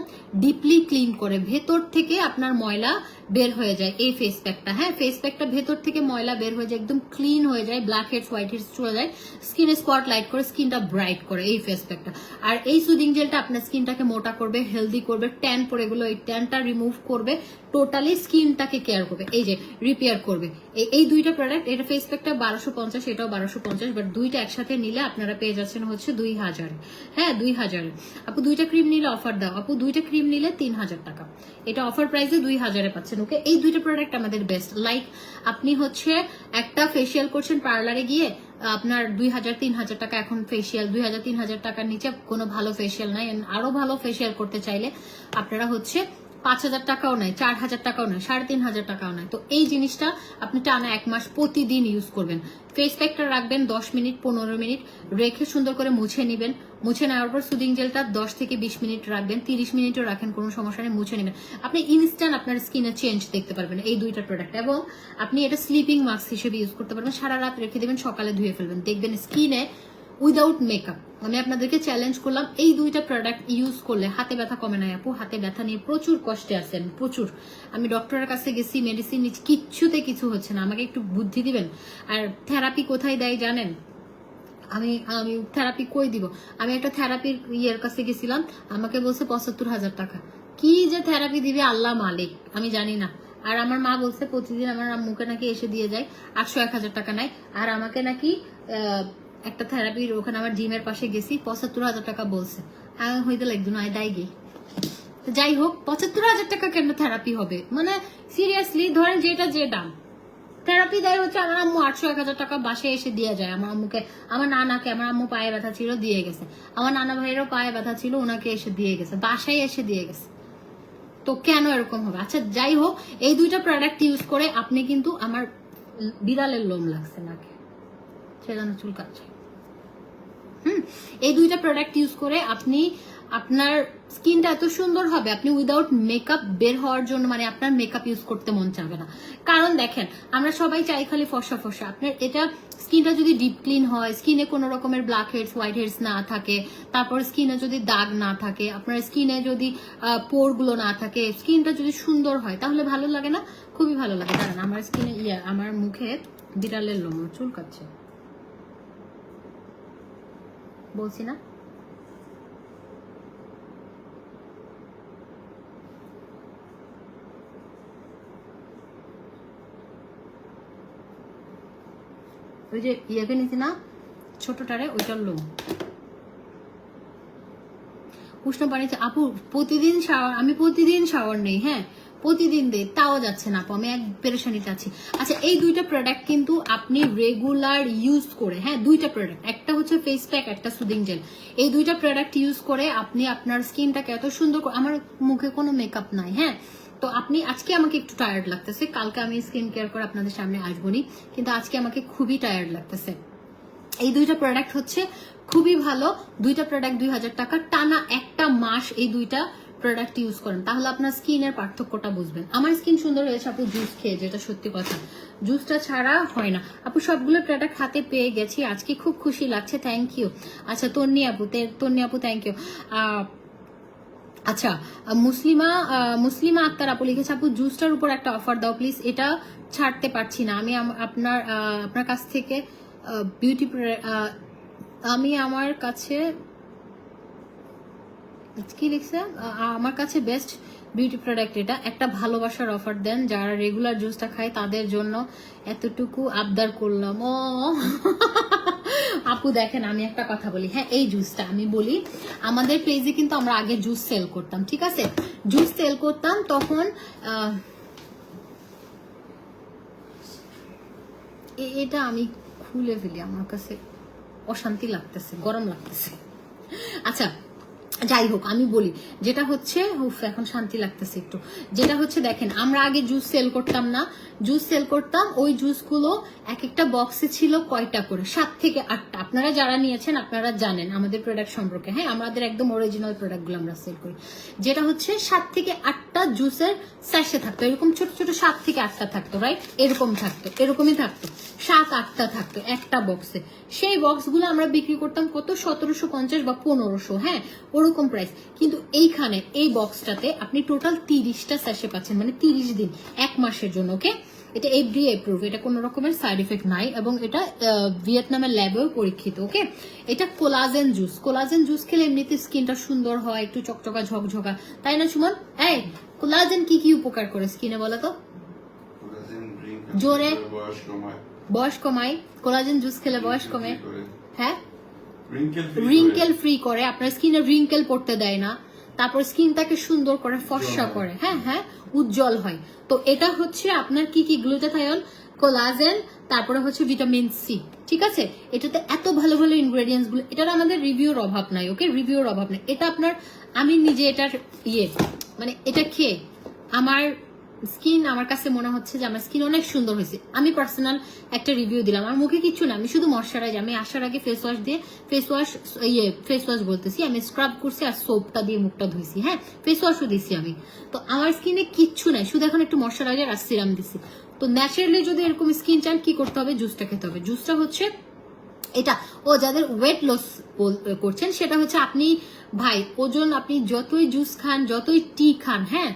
ডিপলি ক্লিন করে, ভেতর থেকে আপনার ময়লা বের হয়ে যায় এই ফেস প্যাকটা, হ্যাঁ ফেস প্যাকটা ভেতর থেকে ময়লা বের হয়ে যায়, একদম ক্লিন হয়ে যায়, ব্ল্যাক হেডস হোয়াইট হেডস চলে যায়, স্কিনে স্পট লাইট করে, স্কিনটা ব্রাইট করে এই ফেস প্যাকটা। আর এই সুদিং জেলটা আপনার স্কিনটাকে মোটা করবে, হেলদি করবে, ট্যান পড়ে গেলো এই ট্যানটা রিমুভ করবে, টোটালি স্কিনটাকে কেয়ার করবে, এই যে রিপেয়ার করবে। এই দুইটা প্রোডাক্ট, এটা ফেস প্যাকটা 1250, এটাও 1250, বাট দুইটা একসাথে নিলে আপনারা পেয়ে যাচ্ছেন হচ্ছে 2,000, হ্যাঁ 2,000। আপু দুইটা ক্রিম নিলে অফার দাও, আপু দুইটা ক্রিম নিলে 3,000 টাকা, এটা অফার প্রাইসে 2,000-এ পাচ্ছেন। ওকে, এই দুইটা প্রোডাক্ট আমাদের বেস্ট। লাইক আপনি হচ্ছে একটা ফেসিয়াল করছেন পার্লারে গিয়ে, আপনার 2,000-3,000 টাকা এখন ফেসিয়াল, 2,000-3,000 টাকার নিচে কোনো ভালো ফেসিয়াল নাই। আরো ভালো ফেসিয়াল করতে চাইলে আপনারা হচ্ছে 5,000 টাকাও নাই, 4,000 টাকাও নাই, 3,500 টাকাও নাই। তো এই জিনিসটা আপনি টানা 1 মাস প্রতিদিন ইউজ করবেন। ফেস প্যাকটা রাখবেন 10 মিনিট 15 মিনিট রেখে সুন্দর করে মুছে নিবেন, মুছে নেওয়ার পর সুদিং জেলটা 10 থেকে 20 মিনিট রাখবেন, 30 মিনিটও রাখেন, কোনো সমস্যা নেই, মুছে নেবেন। আপনি ইনস্ট্যান্ট আপনার স্কিনে চেঞ্জ দেখতে পারবেন এই দুইটা প্রোডাক্ট। এবং আপনি এটা স্লিপিং মাস্ক হিসেবে ইউজ করতে পারবেন, সারা রাত রেখে দেবেন, সকালে ধুয়ে ফেলবেন, দেখবেন স্কিনে উইদাউট মেকআপ। আমি আপনাদেরকে চ্যালেঞ্জ করলাম, এই দুইটা প্রোডাক্ট ইউজ করলে হাতে ব্যথা কমে নাই আপু, হাতে ব্যথা নিয়ে প্রচুর কষ্টে আছেন, প্রচুর। আমি ডক্টরের কাছে গেছি, মেডিসিন কিচ্ছুতে কিছু হচ্ছে না, আমাকে একটু বুদ্ধি দিবেন। আর থেরাপি কোথায় দেয় জানেন? আমি থেরাপি কই দিব? আমি একটা থেরাপির ইয়ের কাছে গেছিলাম, আমাকে বলছে 75,000 টাকা। কি যে থেরাপি দিবে আল্লাহ মালিক, আমি জানি না। আর আমার মা বলছে প্রতিদিন আমার আম্মুকে নাকি এসে দিয়ে যায়, 800-1,000 টাকা নেয়। আর আমাকে নাকি একটা থেরাপির ওখানে আমার জিমের পাশে গেছি, 75,000 টাকা বলছে। আমি হইতে লাগতো না, দায় গে তো যাই হোক 75,000 টাকা কেন থেরাপি হবে, মানে সিরিয়াসলি ধরেন যেটা যে দাম থেরাপি দেয় হচ্ছে আমার আম্মু 800-1000 টাকা বাসায় এসে দিয়ে যায় আমার আম্মুকে, আমার নানাকে, আমার আম্মু পায়ে ব্যথা ছিল দিয়ে গেছে, আমার নানা ভাইয়েরও পায়ে ব্যথা ছিল ওনাকে এসে দিয়ে গেছে, বাসায় এসে দিয়ে গেছে। তো কেন এরকম হবে? আচ্ছা যাই হোক, এই দুইটা প্রোডাক্ট ইউজ করে আপনি কিন্তু, আমার বিড়ালের লোম লাগছে নাকি সেজন্য চুল কাটছে। এই দুইটা প্রোডাক্ট ইউজ করে আপনি আপনার স্কিনটা এত সুন্দর হবে, আপনি উইদাউট মেকআপ বের হওয়ার জন্য, মানে আপনার মেকআপ ইউজ করতে মন চাবে না। কারণ দেখেন আমরা সবাই চাই খালি ফর্সা ফর্সা, আপনার এটা স্কিনটা যদি ডিপ ক্লিন হয়, স্কিনে কোনো রকমের ব্ল্যাক হেডস হোয়াইট হেডস না থাকে, তারপর স্কিনে যদি দাগ না থাকে, আপনার স্কিনে যদি পোরগুলো না থাকে, স্কিনটা যদি সুন্দর হয় তাহলে ভালো লাগে না? খুবই ভালো লাগে। জানেন আমার স্কিনে আমার মুখে বিড়ালের লোম চুল কাটছে, বলছি না? ওই যে ইয়েকে নিছি না ছোটটারে, ওইটার লোম। উষ্ণ পানিতে আপু প্রতিদিন শাওয়ার, আমি প্রতিদিন শাওয়ার নেই, হ্যাঁ প্রতিদিন দেই, তাও যাচ্ছে না আপু, আমি এক পেরেশানিতে আছি। আচ্ছা এই দুইটা প্রোডাক্ট কিন্তু আপনি রেগুলার ইউজ করে, হ্যাঁ দুইটা প্রোডাক্ট, একটা হচ্ছে ফেস প্যাক, একটা সুদিং জেল, এই দুইটা প্রোডাক্ট ইউজ করে আপনি আপনার স্কিনটাকে এত সুন্দর, আমার মুখে কোনো মেকআপ নাই, হ্যাঁ তো আপনি, আজকে আমাকে একটু টায়ার্ড লাগতেছে, কালকে আমি স্কিন কেয়ার করে আপনাদের সামনে আসবনি, কিন্তু আজকে আমাকে খুবই টায়ার্ড লাগতেছে। এই দুইটা প্রোডাক্ট হচ্ছে খুবই ভালো, দুইটা প্রোডাক্ট 2000 টাকা, টানা একটা মাস এই দুইটা প্রোডাক্ট ইউজ করেন তাহলে আপনার স্কিনের পার্থক্যটা বুঝবেন। আমার স্কিন সুন্দর হয়েছে আপু জুস খেয়ে, যেটা সত্যি কথা, জুসটা ছাড়া হয় না। আপু সবগুলো প্রোডাক্ট হাতে পেয়ে গেছি, আজকে খুব খুশি লাগছে, থ্যাংক ইউ। আচ্ছা তন্নি আপু থ্যাংক ইউ। আচ্ছা মুসলিমা আক্তার আপু লিখেছে আপু জুসটার উপর একটা অফার দাও প্লিজ, এটা ছাড়তে পারছি না আমি, আপনার কাছ থেকে বিউটি, আমি আমার কাছে কি লিখছে, আমার কাছে বেস্ট বিউটি প্রোডাক্ট এটা, একটা ভালোবাসার অফার দেন, যারা রেগুলার জুসটা খায় তাদের জন্য এতটুকু আবদার করলাম। ও আপু দেখেন আমি একটা কথা বলি, হ্যাঁ এই জুসটা আমি বলি, আমাদের পেজে কিন্তু আমরা আগে জুস সেল করতাম, ঠিক আছে, জুস সেল করতাম তখন এটা আমি খুলে ফেলি, আমার কাছে অশান্তি লাগতেছে, গরম লাগতেছে। আচ্ছা যাই হোক আমি বলি, যেটা হচ্ছে এখন শান্তি লাগতেছে একটু, যেটা হচ্ছে দেখেন আমরা আগে জুস সেল করতাম না, জুস সেল করতাম, ওই জুসগুলো এক একটা বক্সে ছিল কয়টা করে, 7 থেকে 8টা, আপনারা যারা নিয়েছেন আপনারা জানেন আমাদের প্রোডাক্ট সম্পর্কে, হ্যাঁ আমাদের একদম অরিজিনাল প্রোডাক্টগুলো আমরা সেল করি, যেটা হচ্ছে 7 থেকে 8টা জুসের স্যাশে থাকতো, এরকম ছোট ছোট 7 থেকে 8টা থাকতো, রাইট, এরকম থাকতো, এরকমই থাকতো, 7-8টা থাকতো একটা বক্সে, সেই বক্সগুলো আমরা বিক্রি করতাম কত, 1750 বা 1500, হ্যাঁ ওরকম প্রাইস। কিন্তু এইখানে এই বক্সটাতে আপনি টোটাল 30টা স্যাশে পাচ্ছেন, মানে 30 দিন, 1 মাসের জন্য, ওকে, এটা এফডিএ অ্যাপ্রুভ, এটা কোনো রকমের সাইড এফেক্ট নাই, এবং এটা ভিয়েতনামের ল্যাবেও পরীক্ষিত, ওকে। এটা কোলাজেন জুস খেলে এমনিতে স্কিনটা সুন্দর হয়, একটু চকচকা ঝকঝকা, তাই না সুমন? এই কোলাজেন কি কি উপকার করে স্কিনে বলো তো জোরে? বয়স কমায়, কোলাজেন জুস খেলে বয়স কমে, হ্যাঁ রিঙ্কেল ফ্রি করে, আপনার স্কিনে রিঙ্কেল পড়তে দেয় না, তারপর স্কিনটাকে সুন্দর করে ফর্সা করে, হ্যাঁ হ্যাঁ উজ্জ্বল হয়। তো এটা হচ্ছে আপনার কি কি, গ্লুটাথায়ন, কোলাজেন, তারপরে হচ্ছে ভিটামিন সি, ঠিক আছে, এটাতে এত ভালো ভালো ইনগ্রেডিয়েন্টস গুলো, এটার আমাদের রিভিউর অভাব নাই, ওকে রিভিউর অভাব নাই, এটা আপনার, আমি নিজে এটার মানে এটা খেয়ে আমার স্কিন, আমার কাছে মনে হচ্ছে যে আমার স্কিন অনেক সুন্দর হয়েছে। আমি পার্সোনাল একটা রিভিউ দিলাম, আমার মুখে কিছু না, আমি শুধু ময়শ্চারাইজ, আমি আসার আগে ফেস ওয়াশ দিয়ে, ফেস ওয়াশ বলতেছি, আমি স্ক্রাব করছি আর সোপটা দিয়ে মুখটা ধুইছি, হ্যাঁ ফেস ওয়াশও দিছি আমি, তো আমার স্কিনে কিচ্ছু নাই, শুধু এখন একটু ময়শ্চারাইজার আর সিরাম দিছি। তো ন্যাচারালি যদি এরকম স্কিন চান কি করতে হবে, জুসটা খেতে হবে। জুসটা হচ্ছে এটা, ও যাদের ওয়েট লস করছেন সেটা হচ্ছে আপনি ভাই ওজন, আপনি যতই জুস খান যতই টি খান, হ্যাঁ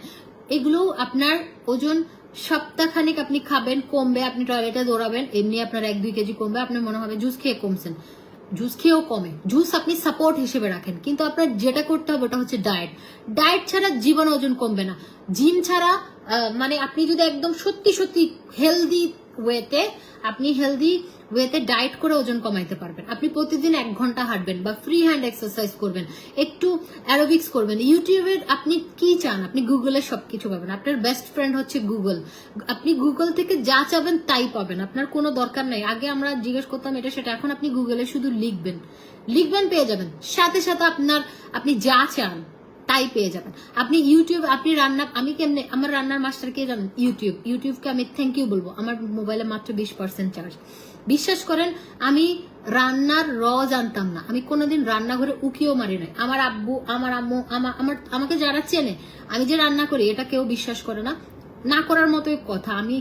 এগুলো আপনার ওজন সপ্তাহখানিক আপনি খাবেন, কমবে, আপনি টয়লেটে দৌড়াবেন, এমনি আপনার 1-2 কেজি কমবে, আপনার মনে হবে জুস খেয়ে কমছেন, জুস খেয়েও কমে, জুস আপনি সাপোর্ট হিসেবে রাখেন, কিন্তু আপনার যেটা করতে হবে ওটা হচ্ছে ডায়েট ছাড়া জীবন ওজন কমবে না, জিম ছাড়া, মানে আপনি যদি একদম সত্যি সত্যি হেলদি ওয়েতে, আপনি হেলদি ওয়েতে ডায়েট করে ওজন কমাইতে পারবেন। আপনি প্রতিদিন 1 ঘন্টা হাঁটবেন বা ফ্রি হ্যান্ড এক্সারসাইজ করবেন, একটু অ্যারোবিক্স করবেন। ইউটিউবে আপনি কি চান, আপনি গুগলে সবকিছু পাবেন। আপনার বেস্ট ফ্রেন্ড হচ্ছে গুগল। আপনি গুগল থেকে যা চাবেন তাই পাবেন, আপনার কোনো দরকার নাই। আগে আমরা জিজ্ঞেস করতাম এটা সেটা, এখন আপনি গুগলে শুধু লিখবেন পেয়ে যাবেন। সাথে সাথে আপনি যা চান তাই পেয়ে যাবেন। আপনি ইউটিউব, আপনি রান্না, আমি কেমনে আমার রান্নার মাস্টার কে জানেন? ইউটিউবকে আমি থ্যাংক ইউ বলবো। আমার মোবাইলে মাত্র 20% চার্জ। বিশ্বাস করেন, আমি রান্নার জানতাম না, আমি কোনোদিন রান্নাঘরে উকিও মারি নাই। আমার আব্বু, আমার আম্মু, আমাকে যারা চেনে, আমি যে রান্না করি এটা কেউ বিশ্বাস করে না, না করার মতোই কথা। আমি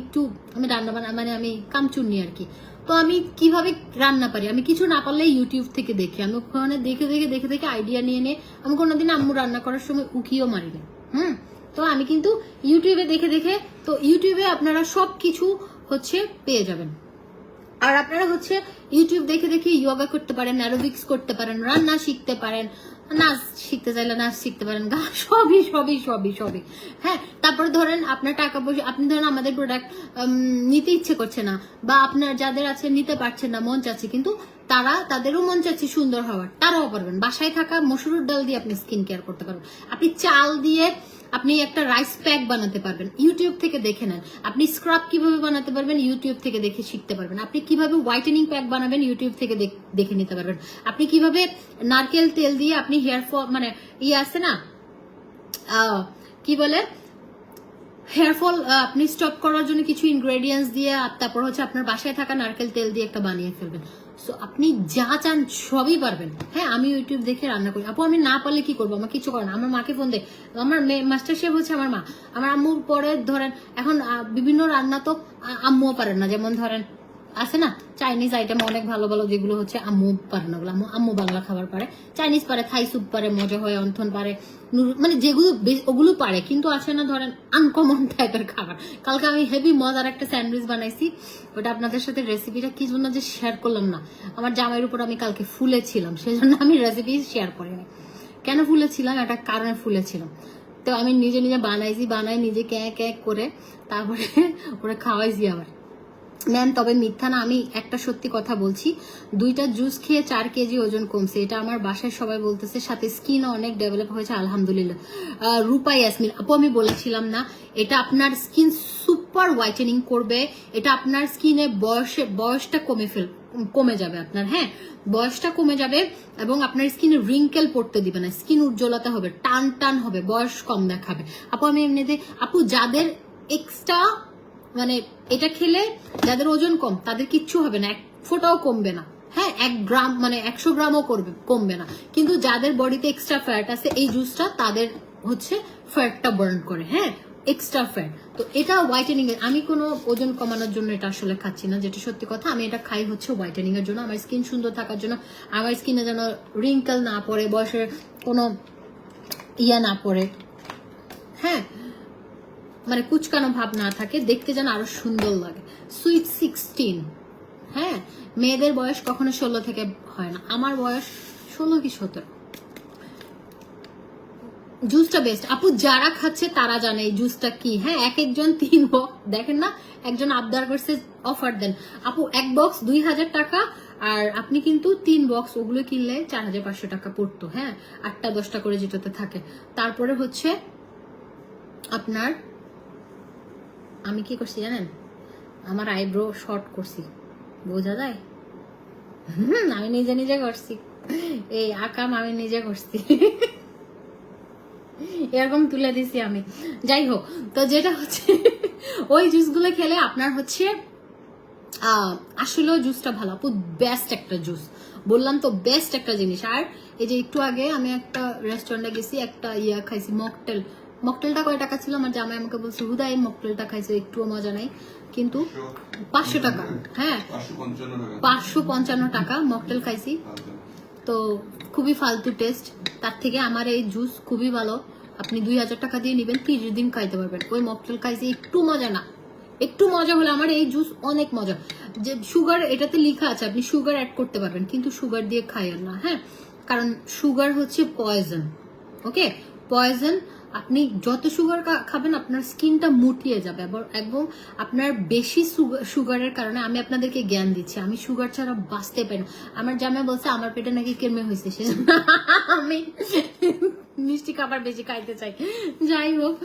রান্না মানে আমি কামচুন্নি আর কি। তো আমি কিভাবে রান্না পারি, আমি কিছু না পারলে ইউটিউব থেকে দেখি, আমি ওখানে দেখে আইডিয়া নিয়ে আমি কোনোদিন আম্মু রান্না করার সময় উকিও মারি না। তো আমি কিন্তু ইউটিউবে দেখে, তো ইউটিউবে আপনারা সবকিছু হচ্ছে পেয়ে যাবেন। আর আপনারা হচ্ছে ইউটিউব দেখে ইয়োগা করতে পারেন, অ্যারোবিক্স করতে পারেন, রান্না শিখতে পারেন, নাচ শিখতে চাইলে নাচ শিখতে পারেন, সবই। হ্যাঁ, তারপরে ধরেন আপনার টাকা পয়সা, আপনি ধরেন আমাদের প্রোডাক্ট নিতে ইচ্ছে করছে না, বা আপনার যাদের আছে নিতে পারছেন না, মন চাচ্ছে, কিন্তু তাদেরও মন চাচ্ছে সুন্দর হওয়ার, তারাও পারবেন। বাসায় থাকা মসুরের ডাল দিয়ে আপনি স্কিন কেয়ার করতে পারবেন। আপনি চাল দিয়ে আপনি একটা রাইস প্যাক বানাতে পারবেন, ইউটিউব থেকে দেখে নেন। আপনি স্ক্রাব কিভাবে বানাতে পারবেন, ইউটিউব থেকে দেখে শিখতে পারবেন। আপনি কিভাবে হোয়াইটেনিং প্যাক বানাবেন, ইউটিউব থেকে দেখে নিতে পারবেন। আপনি কিভাবে নারকেল তেল দিয়ে আপনি হেয়ার ফল, মানে আছে না কি বলে, হেয়ার ফল আপনি স্টপ করার জন্য কিছু ইনগ্রেডিয়েন্টস দিয়ে, তারপর হচ্ছে আপনার বাসায় থাকা নারকেল তেল দিয়ে একটা বানিয়ে ফেলবেন। সো আপনি যা চান সবই পারবেন। হ্যাঁ, আমি ইউটিউব দেখে রান্না করি। আপু আমি না পারলে কি করবো, আমার কিছু করে না, আমার মাকে ফোন দেয়। আমার মাস্টার শেফ হচ্ছে আমার মা। আমার আম্মুর পরে ধরেন এখন বিভিন্ন রান্না তো আম্মুও পারেন না, যেমন ধরেন আছে না চাইনিজ আইটেম অনেক ভালো ভালো, যেগুলো হচ্ছে আম্মু পারে না, আম্মু বাংলা খাবার পারে, চাইনিজ পারে, থাই স্যুপ পারে, মজা হয়, অন্থন পারে, মানে যেগুলো ওগুলো পারে, কিন্তু আছে না ধরেন আনকমন টাইপের খাবার। কালকে আমি হেভি মজার একটা স্যান্ডউইচ বানাইছি, ওটা আপনাদের সাথে রেসিপিটা কি জন্য যে শেয়ার করলাম না, আমার জামাইয়ের উপর আমি কালকে ফুলেছিলাম, সেজন্য আমি রেসিপি শেয়ার করিনি। কেন ফুলেছিলাম, একটা কারণে ফুলেছিলাম। তো আমি নিজে বানাই নিজে ক্যাক করে, তারপরে ওরা খাওয়াইছি আবার। ম্যাম তবে মিথ্যা না, আমি একটা সত্যি কথা বলছি, 2টা জুস খেয়ে 4 কেজি ওজন কমছে, এটা আমার বাসায় সবাই বলতেছে, সাথে স্কিনও অনেক ডেভেলপ হয়েছে আলহামদুলিল্লাহ। রূপা ইয়াসমিন আপু, আমি বলেছিলাম না, এটা আপনার স্কিন সুপার হোয়াইটেনিং করবে, এটা আপনার স্কিনে বয়সটা কমে যাবে আপনার। হ্যাঁ, বয়সটা কমে যাবে এবং আপনার স্কিনে রিঙ্কেল পড়তে দিবে না, স্কিন উজ্জ্বলতা হবে, টান হবে, বয়স কম দেখাবে। আপু আমি এমনিতে, আপু যাদের এক্সট্রা মানে এটা খেলে যাদের ওজন কম তাদের কিচ্ছু হবে না, 1 ফোঁটাও কমবে না। হ্যাঁ, 1 গ্রাম মানে 100 গ্রামও কমবে না, কিন্তু যাদের বডিতে এক্সট্রা ফ্যাট আছে এই জুসটা তাদের হচ্ছে ফ্যাটটা বার্ন করে। হ্যাঁ, এক্সট্রা ফ্যাট। তো এটা হোয়াইটেনিং এর, আমি কোনো ওজন কমানোর জন্য এটা আসলে খাচ্ছি না, যেটা সত্যি কথা। আমি এটা খাই হচ্ছে হোয়াইটেনিং এর জন্য, আমার স্কিন সুন্দর থাকার জন্য, আমার স্কিনে যেন রিঙ্কেল না পড়ে, বয়সের কোনো না পড়ে। হ্যাঁ, মানে কুচকানো ভাব না থাকে, দেখতে যেন আরো সুন্দর লাগে। সুইট 16। হ্যাঁ, মেয়েদের বয়স কখনো 16 থেকে হয় না, আমার বয়স 16 কি 17। জুসটা বেস্ট আপু, যারা খাচ্ছে তারা জানে এই জুসটা কি। হ্যাঁ, একজন 3 বক্স, দেখেন না একজন আবদার করছে অফার দেন আপু, 1 বক্স 2000 টাকা, আর আপনি কিন্তু 3 বক্স ওগুলো কিনলে 4500 টাকা পড়তো। হ্যাঁ, 8টা 10টা করে যেটাতে থাকে। তারপরে হচ্ছে আপনার আমি কি করছি জানেন, আমার আইব্রো শর্ট করছি, বোঝা যায়? আমি নিজে করছি, এই আকাম আমি নিজে করছি, এরকম তুলে দিছি আমি। যাই হোক, তো যেটা হচ্ছে ওই জুসগুলো খেলে আপনার হচ্ছে আসলে জুসটা ভালো আপু, বেস্ট একটা জুস, বললাম তো বেস্ট একটা জিনিস। আর এই যে একটু আগে আমি একটা রেস্টুরেন্টে গেছি, একটা খাইছি মকটেলটা কয় টাকা ছিল, আমার জামাই আমাকে বলছে হুদা এই মকটেলটা খাইছে, একটুও মজা নাই, কিন্তু 500 টাকা। হ্যাঁ, 555 টাকা মকটেল খাইছি, তো খুবই ফালতু টেস্ট। তার থেকে আমার এই জুস খুবই ভালো, আপনি 2000 টাকা দিয়ে নিবেন, 30 দিন খাইতে পারবেন। ওই মকটেল খাইছি, একটু মজা না, একটু মজা হলে আমার এই জুস অনেক মজা। যে সুগার এটাতে লেখা আছে আপনি সুগার অ্যাড করতে পারবেন, কিন্তু সুগার দিয়ে খাইয়েন না। হ্যাঁ, কারণ সুগার হচ্ছে পয়জন, ওকে পয়জন। আপনি যত সুগার খাবেন আপনার স্কিনটা মুটিয়ে যাবে এবং আপনার বেশি সুগারের কারণে আমি আপনাদেরকে জ্ঞান দিচ্ছি, আমি সুগার ছাড়া বাঁচতে পারি না। আমার জামাই বলছে আমার পেটে নাকি কেমে হয়েছে, সেজন্য আমি মিষ্টি খাবার বেশি খাইতে চাই। যাই হোক,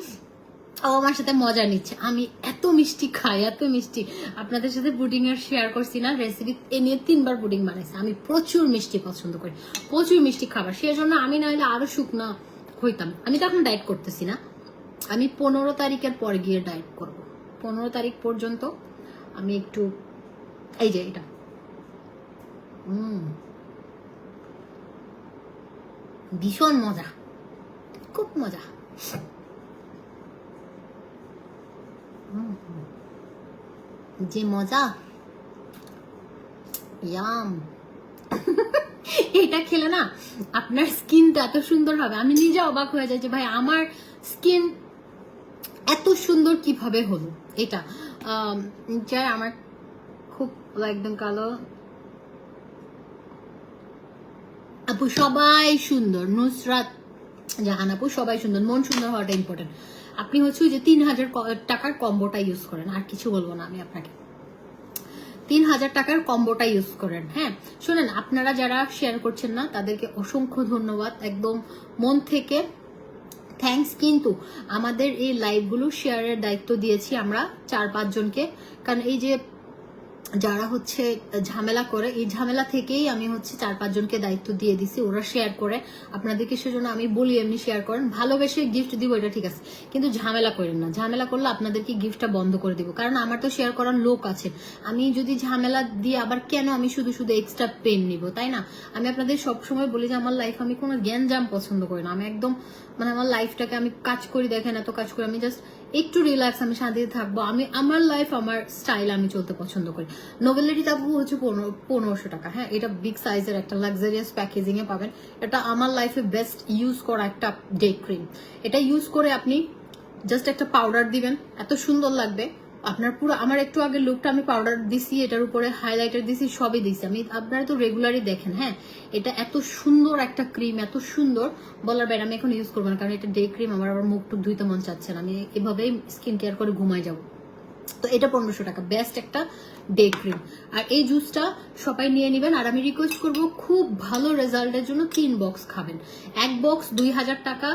ও আমার সাথে মজা নিচ্ছে, আমি এত মিষ্টি খাই, এত মিষ্টি। আপনাদের সাথে পুডিং এর শেয়ার করছি না রেসিপি, এ নিয়ে 3 বার পুডিং বানাইছি। আমি প্রচুর মিষ্টি পছন্দ করি, প্রচুর মিষ্টি খাবার, সেজন্য আমি না হলে আরো শুকনা হইতাম। আমি তো এখন ডায়েট করতেছি না, আমি 15 তারিখের পর গিয়ে ডায়েট করব। 15 তারিখ পর্যন্ত আমি একটু এই যে এটা ভীষণ মজা, খুব মজা। যে মজা, ইয়াম। এটা খেলে না আপনার স্কিনটা এত সুন্দর হবে, আমি নিজে অবাক হয়ে যাই যে ভাই আমার স্কিন এত সুন্দর কিভাবে হলো। এটা যা আমার খুব একদম কালো আপু, সবাই সুন্দর, নুসরাত জাহান আপু সবাই সুন্দর, মন সুন্দর হওয়াটা ইম্পর্টেন্ট। আপনি হচ্ছে যে 3000 টাকার কম্বোটা ইউজ করেন, আর কিছু বলবো না আমি আপনাকে। 3000 টাকার কম্বোটা ইউজ করেন। হ্যাঁ শোনেন, আপনারা যারা শেয়ার করছেন না তাদেরকে অসংখ্য ধন্যবাদ, একদম মন থেকে থ্যাঙ্কস। কিন্তু আমাদের এই লাইভগুলো শেয়ারের দায়িত্ব দিয়েছি আমরা 4-5 জনকে, কারণ এই যে যারা হচ্ছে ঝামেলা করে, এই ঝামেলা থেকেই আমি হচ্ছে 4-5 জনকে দায়িত্ব দিয়ে দিছি, ওরা শেয়ার করে আপনাদেরকে। সেজন্য আমি বলি এমনি শেয়ার করেন, ভালোবেসে গিফট দিব এটা ঠিক আছে, কিন্তু ঝামেলা করেন না। ঝামেলা করলে আপনাদেরকে গিফটটা বন্ধ করে দিব, কারণ আমার তো শেয়ার করার লোক আছে। আমি যদি ঝামেলা দিয়ে আবার কেন আমি শুধু শুধু এক্সট্রা পেন নিব, তাই না? আমি আপনাদের সবসময় বলি যে আমার লাইফ, আমি কোনো জ্ঞানজাম পছন্দ করি না। আমি একদম মানে আমার লাইফটাকে আমি কাজ করি, দেখেন এত কাজ করি, আমি জাস্ট একটু রিল্যাক্স, আমি শান্তিতে থাকবো, আমি আমার লাইফ আমার স্টাইল আমি চলতে পছন্দ করি। নোভেলিটি তাবু হচ্ছে 1500 টাকা। হ্যাঁ, এটা বিগ সাইজের একটা লাক্সারিয়াস প্যাকেজিং এ পাবেন। এটা আমার লাইফে বেস্ট ইউজ করা একটা ডে ক্রিম। এটা ইউজ করে আপনি জাস্ট একটা পাউডার দিবেন, এত সুন্দর লাগবে আপনার পুরো। আমার একটু আগে লুকটা আমি পাউডার দিছি, এটার উপরে হাইলাইটার দিছি, সবই দিছি আমি, আপনারা তো রেগুলারই দেখেন। হ্যাঁ, এটা এত সুন্দর একটা ক্রিম, এত সুন্দর বলার বাইরে। আমি এখন ইউজ করবো না, কারণ এটা ডে ক্রিম, আমার আবার মুখ টুক ধুইতে মন চাচ্ছে না, আমি এভাবেই স্কিন কেয়ার করে ঘুমাই যাবো। তো এটা 1500 টাকা, বেস্ট একটা ডে ক্রিম। আর এই জুসটা সবাই নিয়ে নেবেন। আর আমি রিকোয়েস্ট করবো খুব ভালো রেজাল্টের জন্য 3 বক্স খাবেন। এক বক্স 2000 টাকা।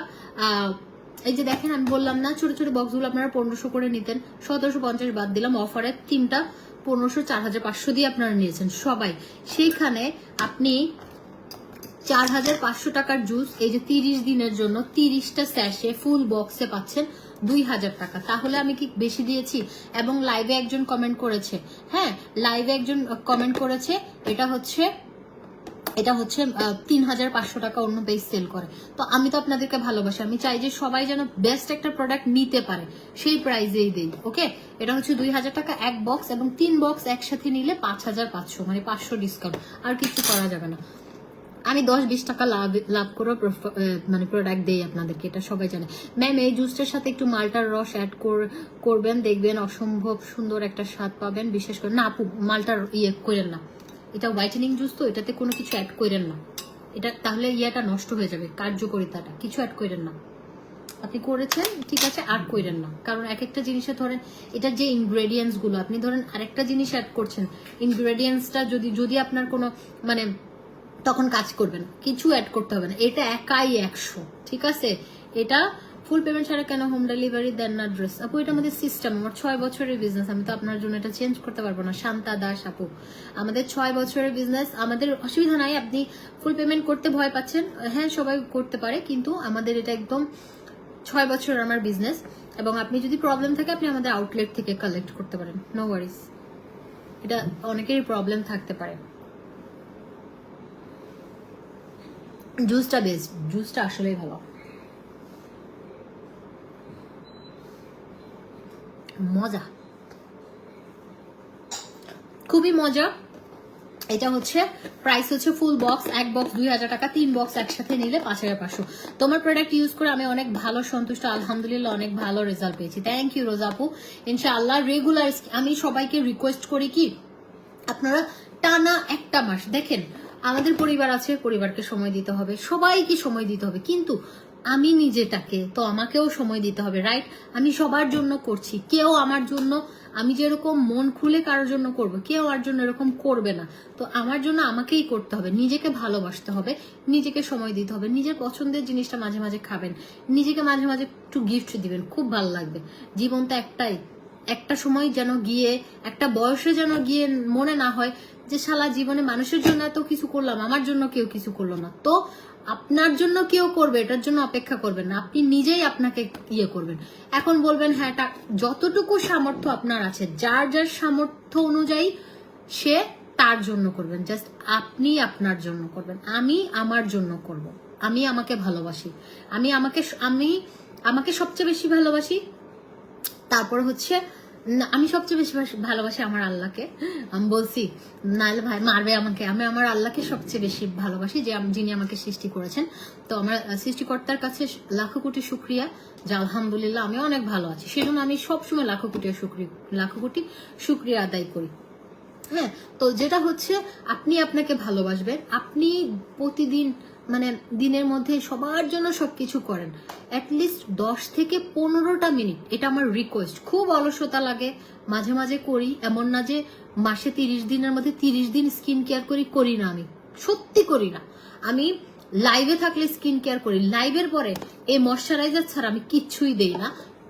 এই যে দেখেন, আমি বললাম না ছোট ছোট বক্সগুলো আপনারা 1500 করে নিতেন, 1750 বাদ দিলাম, অফারে 3টা 1500, 4500 দিয়ে আপনারা নিয়েছেন সবাই। সেইখানে আপনি 4500 টাকার জুস এই যে 30 দিনের জন্য 30টা স্যাশে ফুল বক্সে পাচ্ছেন 2000 টাকা। তাহলে আমি কি বেশি দিয়েছি? এবং লাইভে একজন কমেন্ট করেছে, হ্যাঁ লাইভে একজন কমেন্ট করেছে এটা হচ্ছে 3500 টাকা অন্য পেজ সেল করে। তো আমি তো আপনাদেরকে ভালোবাসি, আমি চাই যে সবাই যেন বেস্ট একটা প্রোডাক্ট নিতে পারে, সেই প্রাইজেই দেই। ওকে, এটা হচ্ছে 2000 টাকা এক বক্স, এবং 3 বক্স একসাথে নিলে 5500, মানে 500 ডিসকাউন্ট, আর কিছু করা যাবে না। আমি 10-20 টাকা লাভ করে মানে প্রোডাক্ট দেই আপনাদেরকে, এটা সবাই জানে। ম্যাম এই জুসটার সাথে একটু মালটার রস অ্যাড করবেন, দেখবেন অসম্ভব সুন্দর একটা স্বাদ পাবেন। বিশেষ করে না আপু, মালটার করেন না, এটা হোয়াইটেনিং জুস তো, এটাতে কোনো কিছু অ্যাড করেন না, এটা তাহলে ইয়েটা নষ্ট হয়ে যাবে, কার্যকারিতাটা। কিছু অ্যাড করেন না, আপনি করেছেন ঠিক আছে, আর করেন না। কারণ এক একটা জিনিসে ধরেন এটার যে ইনগ্রেডিয়েন্টস গুলো, আপনি ধরেন আরেকটা জিনিস অ্যাড করছেন, ইনগ্রেডিয়েন্টসটা যদি আপনার কোনো মানে তখন কাজ করবেন, কিছু অ্যাড করতে হবে না, এটা একাই 100। ঠিক আছে, এটা ফুল পেমেন্ট ছাড়া কেন হোম ডেলিভারি দেন না ড্রেস? আপু এটা আমাদের সিস্টেম, আমার 6 বছরের বিজনেস, আমি তো আপনার জন্য এটা চেঞ্জ করতে পারবো না। শান্তা দাস আপু, আমাদের 6 বছরের বিজনেস, আমাদের অসুবিধা নাই। আপনি ফুল পেমেন্ট করতে ভয় পাচ্ছেন, হ্যাঁ সবাই করতে পারে, কিন্তু আমাদের এটা একদম 6 বছর আমার বিজনেস। এবং আপনি যদি প্রবলেম থাকে আপনি আমাদের আউটলেট থেকে কালেক্ট করতে পারেন, নো ওয়ারিস। এটা অনেকেরই প্রবলেম থাকতে পারে। জুসটা বেস্ট, জুসটা আসলেই ভালো, মজা, খুবই মজা। এটা হচ্ছে প্রাইস হচ্ছে ফুল বক্স, এক বক্স 2000 টাকা, 3 বক্স একসাথে নিলে 5500। তোমার প্রোডাক্ট ইউজ করে আমি অনেক ভালো সন্তুষ্ট, আলহামদুলিল্লাহ অনেক ভালো রেজাল্ট পেয়েছি। থ্যাংক ইউ রোজা আপু, ইনশাআল্লাহ রেগুলার। আমি সবাইকে রিকোয়েস্ট করি কি আপনারা টানা একটা মাস দেখেন, আমাদের পরিবার আছে, পরিবারকে সময় দিতে হবে, সবাইকে সময় দিতে হবে, কিন্তু আমি নিজেটাকে তো আমাকেও সময় দিতে হবে, রাইট? আমি সবার জন্য করছি, কেউ আমার জন্য, আমি যেরকম মন খুলে কারোর জন্য করব, কেউ আর জন্য এরকম করবে না। তো আমার জন্য আমাকেই করতে হবে, নিজেকে ভালোবাসতে হবে, নিজেকে সময় দিতে হবে, নিজের পছন্দের জিনিসটা মাঝে মাঝে খাবেন, নিজেকে মাঝে মাঝে একটু গিফট দিবেন, খুব ভালো লাগবে। জীবনটা একটাই, একটা সময় যেন গিয়ে, একটা বয়সে যেন গিয়ে মনে না হয় যে শালা জীবনে মানুষের জন্য এত কিছু করলাম, আমার জন্য কেউ কিছু করলো না। তো আপনার জন্য কেউ করবে এটার জন্য অপেক্ষা করবেন না, আপনি নিজেই আপনাকে ইয়ে করবেন। এখন বলবেন হ্যাঁ যতটুকু সামর্থ্য আপনার আছে, যার যার সামর্থ্য অনুযায়ী সে তার জন্য করবেন, জাস্ট আপনি আপনার জন্য করবেন। আমি আমার জন্য করব, আমি আমাকে ভালোবাসি, আমি আমাকে সবচেয়ে বেশি ভালোবাসি। তারপর হচ্ছে আমি সবচেয়ে বেশি ভালোবাসি আমার আল্লাহকে। আমি বলছি নাইলে ভাই মারবে আমাকে, আমি আমার আল্লাহকে সবচেয়ে বেশি ভালোবাসি, যে যিনি আমাকে সৃষ্টি করেছেন। তো আমার সৃষ্টিকর্তার কাছে লাখো কোটি শুক্রিয়া যে আলহামদুলিল্লাহ আমি অনেক ভালো আছি, সেজন্য আমি সবসময় লাখো কোটি শুক্রিয়া আদায় করি। হ্যাঁ, তো যেটা হচ্ছে আপনি আপনাকে ভালোবাসবেন, আপনি প্রতিদিন মানে দিনের মধ্যে সবার জন্য সবকিছু করেন, অ্যাটলিস্ট 10 থেকে 15টা মিনিট, এটা আমার রিকোয়েস্ট। খুব অলসতা লাগে, মাঝে মাঝে করি, এমন না যে মাসে 30 দিনের মধ্যে 30 দিন স্কিন কেয়ার করি না, আমি সত্যি করি না। আমি লাইভে থাকলে স্কিন কেয়ার করি, লাইভের পরে এই ময়শ্চারাইজার ছাড়া আমি কিচ্ছুই দেই না,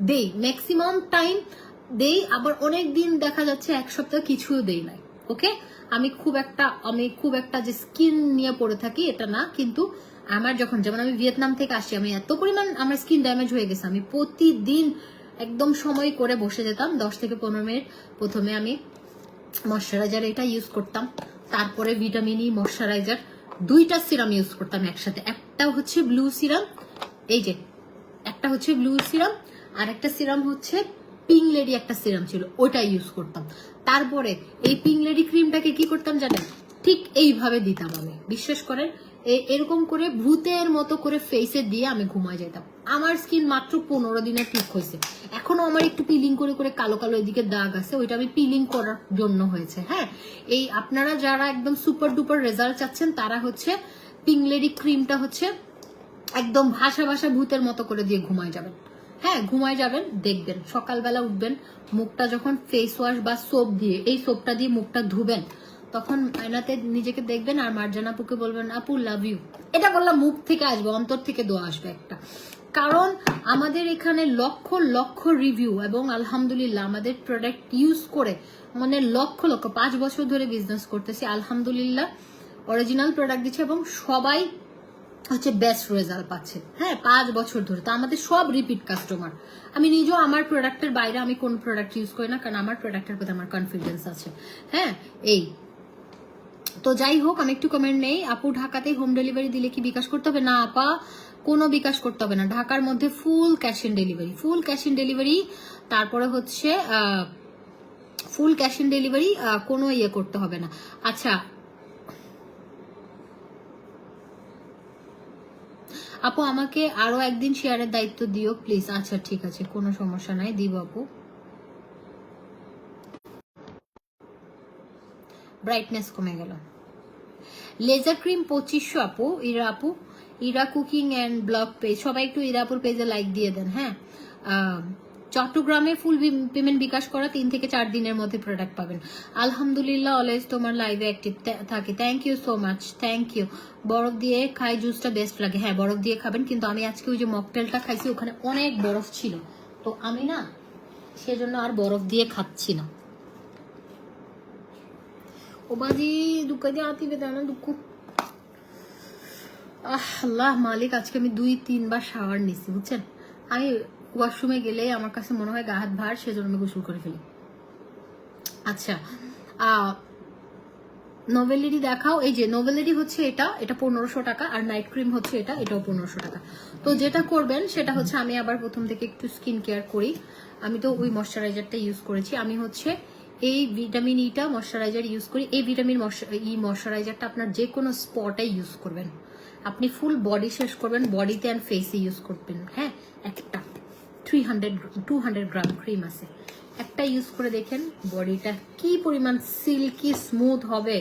দেই ম্যাক্সিমাম টাইম দেই, আবার অনেক দিন দেখা যাচ্ছে এক সপ্তাহ কিছুও দেই নাই। ওকে, আমি খুব একটা যে স্কিন নিয়ে পড়ে থাকি এটা না, কিন্তু আমার যেমন আমি ভিয়েতনাম থেকে আসছি, আমি এত পরিমাণ আমার স্কিন ড্যামেজ হয়ে গেছে, আমি প্রতিদিন একদম সময় করে বসে যেতাম 10 থেকে 15 মিনিট। প্রথমে আমি ময়শ্চারাইজার এটা ইউজ করতাম, তারপরে ভিটামিন ই ময়শ্চারাইজার, 2টা সিরাম ইউজ করতাম একসাথে। একটা হচ্ছে ব্লু সিরাম, এই যে একটা হচ্ছে ব্লু সিরাম, আর একটা সিরাম হচ্ছে পিঙ্ক লেডি একটা সিরাম ছিল, ওটা ইউজ করতাম। তারপরে এই পিঙ্ক লেডি ক্রিমটাকে কি করতাম জানেন, ঠিক এইভাবে দিতাম আমি, বিশ্বাস করেন এরকম করে ভূতের মতো করে ফেসে দিয়ে আমি ঘুমায় যেতাম। আমার স্কিন মাত্র 15 দিনে ঠিক হয়েছে, এখনো আমার একটু পিলিং করে করে কালো কালো এদিকে দাগ আছে, ওইটা আমি পিলিং করার জন্য হয়েছে। হ্যাঁ, এই আপনারা যারা একদম সুপার ডুপার রেজাল্ট চাচ্ছেন তারা হচ্ছে পিঙ্ক লেডি ক্রিমটা হচ্ছে একদম ভাষা ভূতের মতো করে দিয়ে ঘুমায় যাবেন। হ্যাঁ, ঘুমায় যাবেন, দেখবেন সকালবেলা উঠবেন, মুখটা যখন ফেস ওয়াশ বা সোপ দিয়ে, এই সোপটা দিয়ে মুখটা ধুবেন, তখন আয়নাতে নিজেকে দেখবেন আর মার্জানা আপুকে বলবেন আপু লাভ ইউ। এটা বললাম মুখ থেকে আসবে, অন্তর থেকে দোয়া আসবে একটা। কারণ আমাদের এখানে লক্ষ লক্ষ রিভিউ এবং আলহামদুলিল্লাহ আমাদের প্রোডাক্ট ইউজ করে মানে লক্ষ 5 বছর ধরে বিজনেস করতেছি, আলহামদুলিল্লাহ অরিজিনাল প্রোডাক্ট দিচ্ছে এবং সবাই হচ্ছে বেস্ট রেজাল্ট পাচ্ছে। হ্যাঁ, 5 বছর ধরে, তো আমাদের সব রিপিট কাস্টমার। আমি নিজেও আমার প্রোডাক্টের বাইরে আমি কোন প্রোডাক্ট ইউজ করি না, কারণ আমার প্রোডাক্টের প্রতি আমার কনফিডেন্স আছে। হ্যাঁ, এই তো যাই হোক, আমি একটু কমেন্ট নেই, আপু ঢাকাতেই হোম ডেলিভারি দিলে কি বিকাশ করতে হবে? না আপা, কোনো বিকাশ করতে হবে না, ঢাকার মধ্যে ফুল ক্যাশ অন ডেলিভারি। তারপরে হচ্ছে ফুল ক্যাশ অন ডেলিভারি, কোনো ইয়ে করতে হবে না। আচ্ছা আপু, আমাকে আরো একদিন শেয়ারের দায়িত্ব দিও প্লিজ। আচ্ছা ঠিক আছে, কোনো সমস্যা নাই, দিব আপু। ব্রাইটনেস কমে গেল। লেজার ক্রিম 2500 আপু, Ira cooking and blog page, সবাই একটু ইরাপুর পেজে লাইক দিয়ে দেন। হ্যাঁ, চট্টগ্রামে ফুল পেমেন্ট বিকাশ করা 3 থেকে 4 দিনের মধ্যে প্রোডাক্ট পাবেন। আলহামদুলিল্লাহ, অলওয়েজ তোমার লাইভে অ্যাক্টিভ থাকি, thank you so much, thank you. বরফ দিয়ে খাই জুসটা বেস্ট লাগে, হ্যাঁ বরফ দিয়ে খাবেন, কিন্তু আমি আজকে ওই যে মকটেলটা খাইছি ওখানে অনেক বরফ ছিল, তো আমি না সেজন্য আর বরফ দিয়ে খাচ্ছি না। ও বাজি দুঃখ দিয়ে আতি বেদা না দুঃখ। আল্লাহ মালিক, আজকে আমি 2-3 বার শাওয়ার নিছি বুঝছেন। আমি ওয়াশরুমে গেলে আমার কাছে মনে হয় গা হাত ভার, সেজন্য আমি গোসল করে ফেলি। আচ্ছা, নোভেলিটি দেখাও। এই যে নোভেলিটি হচ্ছে এটা 1500 টাকা, আর নাইট ক্রিম হচ্ছে এটাও 1500 টাকা। তো যেটা করবেন সেটা হচ্ছে, আমি আবার প্রথম থেকে একটু স্কিন কেয়ার করি, আমি তো ওই ময়শ্চারাইজারটা ইউজ করেছি। আমি হচ্ছে এই ভিটামিন ইটা ময়শ্চারাইজার ইউজ করি। এই ভিটামিন ময়শ্চারাইজারটা আপনার যে কোনো স্পটে ইউজ করবেন, আপনি ফুল বডি শেষ করবেন, বডিতে অ্যান্ড ফেসে ইউজ করবেন। হ্যাঁ, একটা 200 গ্রাম ক্রিম আছে, একটা ইউজ করে দেখেন বডিটা কি পরিমাণ সিল্কি স্মুথ হবে,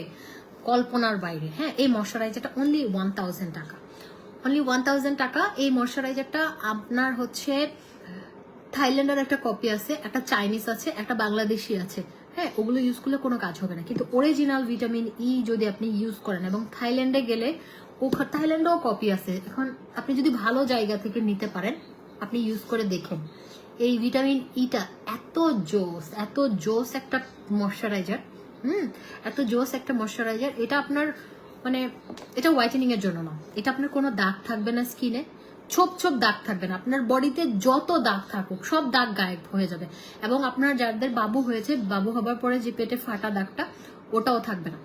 কল্পনার বাইরে। হ্যাঁ, এই ময়শ্চারাইজারটা অনলি 1000 টাকা, অনলি 1000 টাকা। এই ময়শ্চারাইজারটা আপনার হচ্ছে থাইল্যান্ডের একটা কপি আছে, একটা চাইনিজ আছে, একটা বাংলাদেশি আছে। হ্যাঁ, ওগুলো ইউজ করলে কোনো কাজ হবে না, কিন্তু অরিজিনাল ভিটামিন ই যদি আপনি ইউজ করেন, এবং থাইল্যান্ডে গেলে থাইল্যান্ডেও কপি আছে। এখন আপনি যদি ভালো জায়গা থেকে নিতে পারেন, আপনি ইউজ করে দেখেন। এই ভিটামিন ইটা এত জোস একটা ময়শ্চারাইজার, এত জোস একটা ময়শ্চারাইজার। এটা আপনার মানে এটা হোয়াইটেনিং এর জন্য না, এটা আপনার কোনো দাগ থাকবে না স্কিনে, ছোপ দাগ থাকবে না। আপনার বডিতে যত দাগ থাকুক সব দাগ গায়েব হয়ে যাবে, এবং আপনার যাদের বাবু হয়েছে, বাবু হবার পরে যে পেটে ফাটা দাগটা, ওটাও থাকবে না,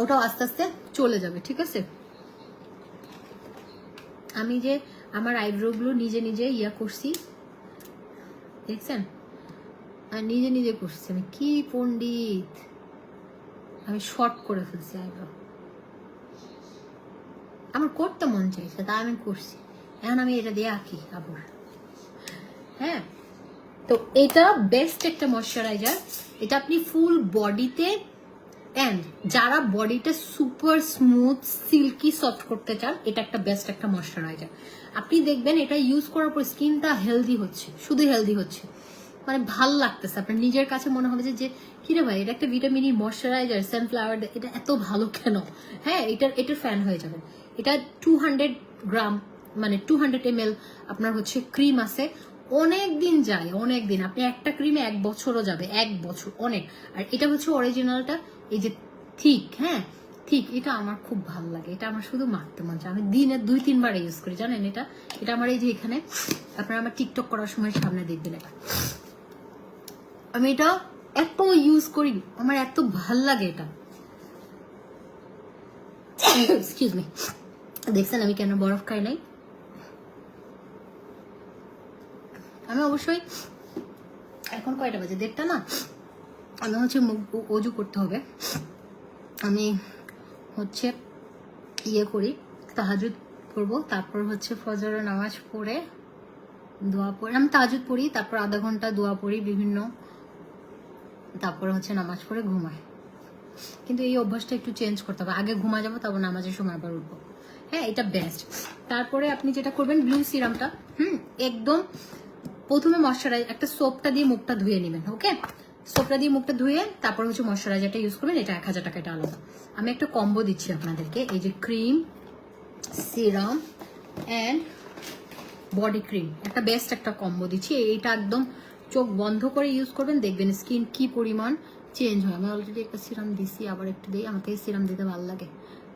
ওটাও আস্তে আস্তে চলে যাবে। ঠিক আছে, আমি যে আমার আইব্রো গুলো নিজে ইয়া করছি দেখছেন, আর নিজে করছি। আমি কি পণ্ডিত, আমি শর্ট করে ফেলছি আইব্রো। আমার করতে মন চাইছে, তা আমি করছি। এখন আমি এটা দিয়ে আঁকি আবার। হ্যাঁ, তো এটা বেস্ট একটা ময়শ্চারাইজার। এটা আপনি ফুল বডিতে, এন্ড যারা বডিটা সুপার স্মুথ সিল্কি সফট করতে চান, এটা একটা বেস্ট একটা ময়শ্চারাইজার। আপনি দেখবেন এটা ইউজ করার পর স্কিনটা হেলদি হচ্ছে, শুধু হেলদি হচ্ছে, মানে ভাল লাগতেছে। আপনার নিজের কাছে মনে হবে যে কিরে ভাই, এটা একটা ভিটামিন ই ময়শ্চারাইজার, সানফ্লাওয়ার, এটা এত ভালো কেন? হ্যাঁ, এটার ফ্যান হয়ে যাবেন। এটা 200 গ্রাম মানে 200 ml আপনার হচ্ছে ক্রিম আছে, অনেক দিন যায়, অনেক দিন। আপনি একটা ক্রিমে 1 বছরও যাবে, 1 বছর অনেক। আর এটা হচ্ছে অরিজিনালটা, এই যে ঠিক, হ্যাঁ ঠিক, এটা আমার খুব ভালো লাগে। এটা আমার শুধু মাখতে মন চায়, আমি দিনে 2-3 বার ইউজ করি, জানেন। এটা আমার এই যে এখানে আপনারা আমার টিকটক করার সময় সামনে দেখবেন, এটা আমি এটা এত ইউজ করি, আমার এত ভাল লাগে এটা। এক্সকিউজ মি, দেখছেন আমি কেন বরফ খাই নাই? আমি অবশ্যই এখন কয়টা বাজে, 1:30 না? আমি হচ্ছে অজু করতে হবে, আমি হচ্ছে ইয়ে করি, তাহাজুদ পড়বো, তারপর হচ্ছে ফজরের নামাজ পড়ে দোয়া পড়ে, আমি তাহাজুদ পড়ি, তারপর আধা ঘন্টা দোয়া পড়ি বিভিন্ন, তারপর হচ্ছে নামাজ পড়ে ঘুমাই। কিন্তু এই অভ্যাসটা একটু চেঞ্জ করতে হবে, আগে ঘুমা যাবো, তারপর নামাজের সময় আবার উঠবো। হ্যাঁ, এটা বেস্ট। তারপরে আপনি যেটা করবেন, ব্লু সিরামটা একদম প্রথমে একটা সোপটা দিয়ে মুখটা ধুয়ে নেবেন। ওকে, সোপটা দিয়ে মুখটা ধুয়ে তারপর হচ্ছে ময়শ্চারাইজারটা ইউজ করবেন। এটা 1000 টাকা, এটা আলাদা। আমি একটা কম্বো দিচ্ছি আপনাদেরকে, এই যে cream, serum and body cream, একটা বেস্ট একটা কম্বো দিচ্ছি। এইটা একদম চোখ বন্ধ করে ইউজ করবেন, দেখবেন স্কিন কি পরিমাণ চেঞ্জ হয়। আমি অলরেডি একটা সিরাম দিছি, আবার একটু দিই, আমাকে এই সিরাম দিতে ভালো লাগে,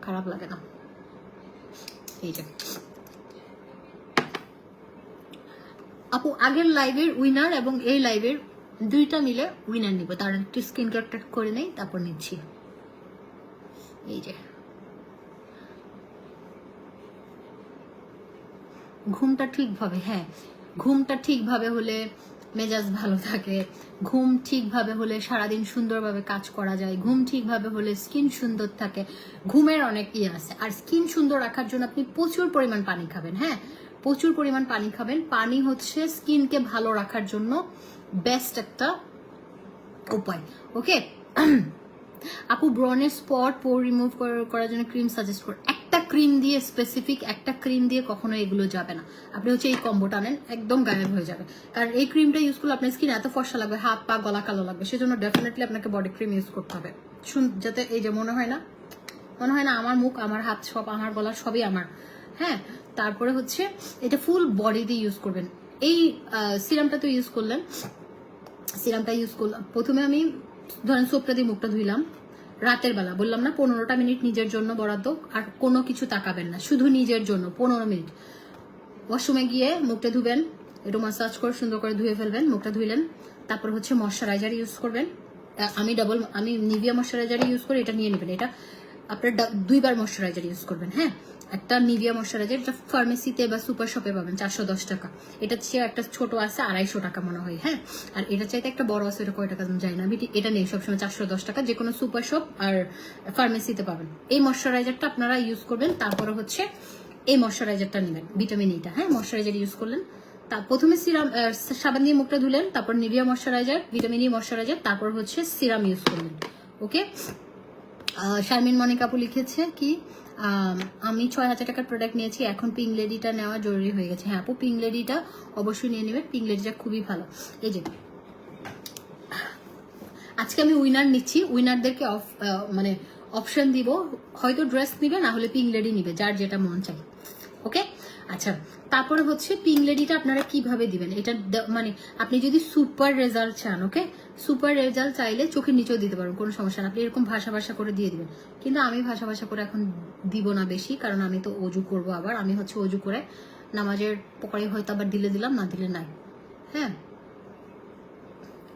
খারাপ লাগে না। এই যে আপু, আগের লাইভের উইনার এবং এই লাইভের দুইটা মিলে উইনার নিব, তার একটু স্কিন কেয়ারটা করে নেই, তারপর নিচ্ছি। এই যে ঘুমটা ঠিকভাবে, হ্যাঁ ঘুমটা ঠিকভাবে হলে মেজাজ ভালো থাকে, ঘুম ঠিকভাবে হলে সারাদিন সুন্দরভাবে কাজ করা যায়, ঘুম ঠিকভাবে হলে স্কিন সুন্দর থাকে। ঘুমের অনেক ইয়ে আছে। আর স্কিন সুন্দর রাখার জন্য আপনি প্রচুর পরিমাণ পানি খাবেন। হ্যাঁ, প্রচুর পরিমাণ পানি খাবেন। পানি হচ্ছে স্কিনকে ভালো রাখার জন্য বেস্ট একটা উপায়। ওকে আপু, ব্রনের স্পট পোর রিমুভ করার জন্য ক্রিম সাজেস্ট করুন। একটা ক্রিম দিয়ে, স্পেসিফিক একটা ক্রিম দিয়ে কখনো এগুলো যাবে না। আপনি হচ্ছে এই কম্বোটা নেন, একদম গায়েব হয়ে যাবে। কারণ এই ক্রিমটা ইউজ করলে আপনার স্কিন এত ফর্সা লাগবে, হাত পা গলা কালো লাগবে, সেজন্য ডেফিনেটলি আপনাকে বডি ক্রিম ইউজ করতে হবে। যাতে এই যে মনে হয় না আমার মুখ, আমার হাত, সব আমার গলা সবই আমার। হ্যাঁ, তারপরে হচ্ছে এটা ফুল বডি দিয়ে ইউজ করবেন। এই সিরামটা তো ইউজ করলেন, সিরামটা ইউজ করলাম প্রথমে আমি, ধরেন সোপটা দিয়ে মুখটা ধুইলাম, রাতের বেলা বললাম না 15টা মিনিট নিজের জন্য বরাদ্দ, আর কোনো কিছু তাকাবেন না, শুধু নিজের জন্য 15 মিনিট। ওয়াশরুমে গিয়ে মুখটা ধুবেন, একটু মাসাজ করে সুন্দর করে ধুয়ে ফেলবেন, মুখটা ধুইলেন। তারপর হচ্ছে ময়শ্চারাইজার ইউজ করবেন। আমি নিভিয়া ময়শ্চারাইজার ইউজ করি, এটা নিয়ে নেবেন। এটা আপনার 2 বার ময়শ্চারাইজার ইউজ করবেন। হ্যাঁ, একটা নিভিয়া ময়শ্চারাইজার, এটা ফার্মেসিতে বা সুপার শপে পাবেন 410 টাকা। এটা চেয়ে একটা ছোট আছে 250 টাকা মনে হয়। হ্যাঁ, আর এটা চাইতে একটা বড় আছে, এটা কয় টাকা যায় না, আমি এটা নেই সবসময় 410 টাকা, যে কোনো সুপার শপ আর ফার্মেসিতে পাবেন। এই ময়শ্চারাইজারটা আপনারা ইউজ করবেন। তারপরে হচ্ছে এই ময়শ্চারাইজারটা নেবেন, ভিটামিন ইটা। হ্যাঁ, ময়শ্চারাইজার ইউজ করলেন, প্রথমে সিরাম সাবান দিয়ে মুখটা ধুলেন, তারপর Nivea moisturiser, vitamin E moisturiser, তারপর হচ্ছে সিরাম ইউজ করলেন। ওকে, শারমিন মনিক আপু লিখেছে কি, আমি 6000 টাকার প্রোডাক্ট নিয়েছি, এখন পিঙ্ক লেডিটা নেওয়া জরুরি হয়ে গেছে। হ্যাঁ আপু, পিঙ্ক লেডিটা অবশ্যই নিয়ে নেবেন, পিঙ্ক লেডিটা খুবই ভালো। এই যে আজকে আমি উইনার নিচ্ছি, উইনারদেরকে মানে অপশন দিব, হয়তো ড্রেস নিবে, না হলে পিঙ্ক লেডি নিবে, যার যেটা মন চাই। ওকে, আচ্ছা তারপরে হচ্ছে পিঙ্ক লেডিটা আপনারা কিভাবে দিবেন, এটা মানে আপনি যদি সুপার রেজাল্ট চান, ওকে, সুপার রেজাল্ট চাইলে চোখের নিচেও দিতে পারবেন, কোনো সমস্যা না, আপনি এরকম ভাষা ভাষা করে দিয়ে দিবেন। কিন্তু আমি ভাষা ভাষা করে এখন দিব না বেশি, কারণ আমি তো অজু করব, আবার আমি হচ্ছে অজু করে নামাজের পরে হয়তো আবার দিলে দিলাম, না দিলে নাই। হ্যাঁ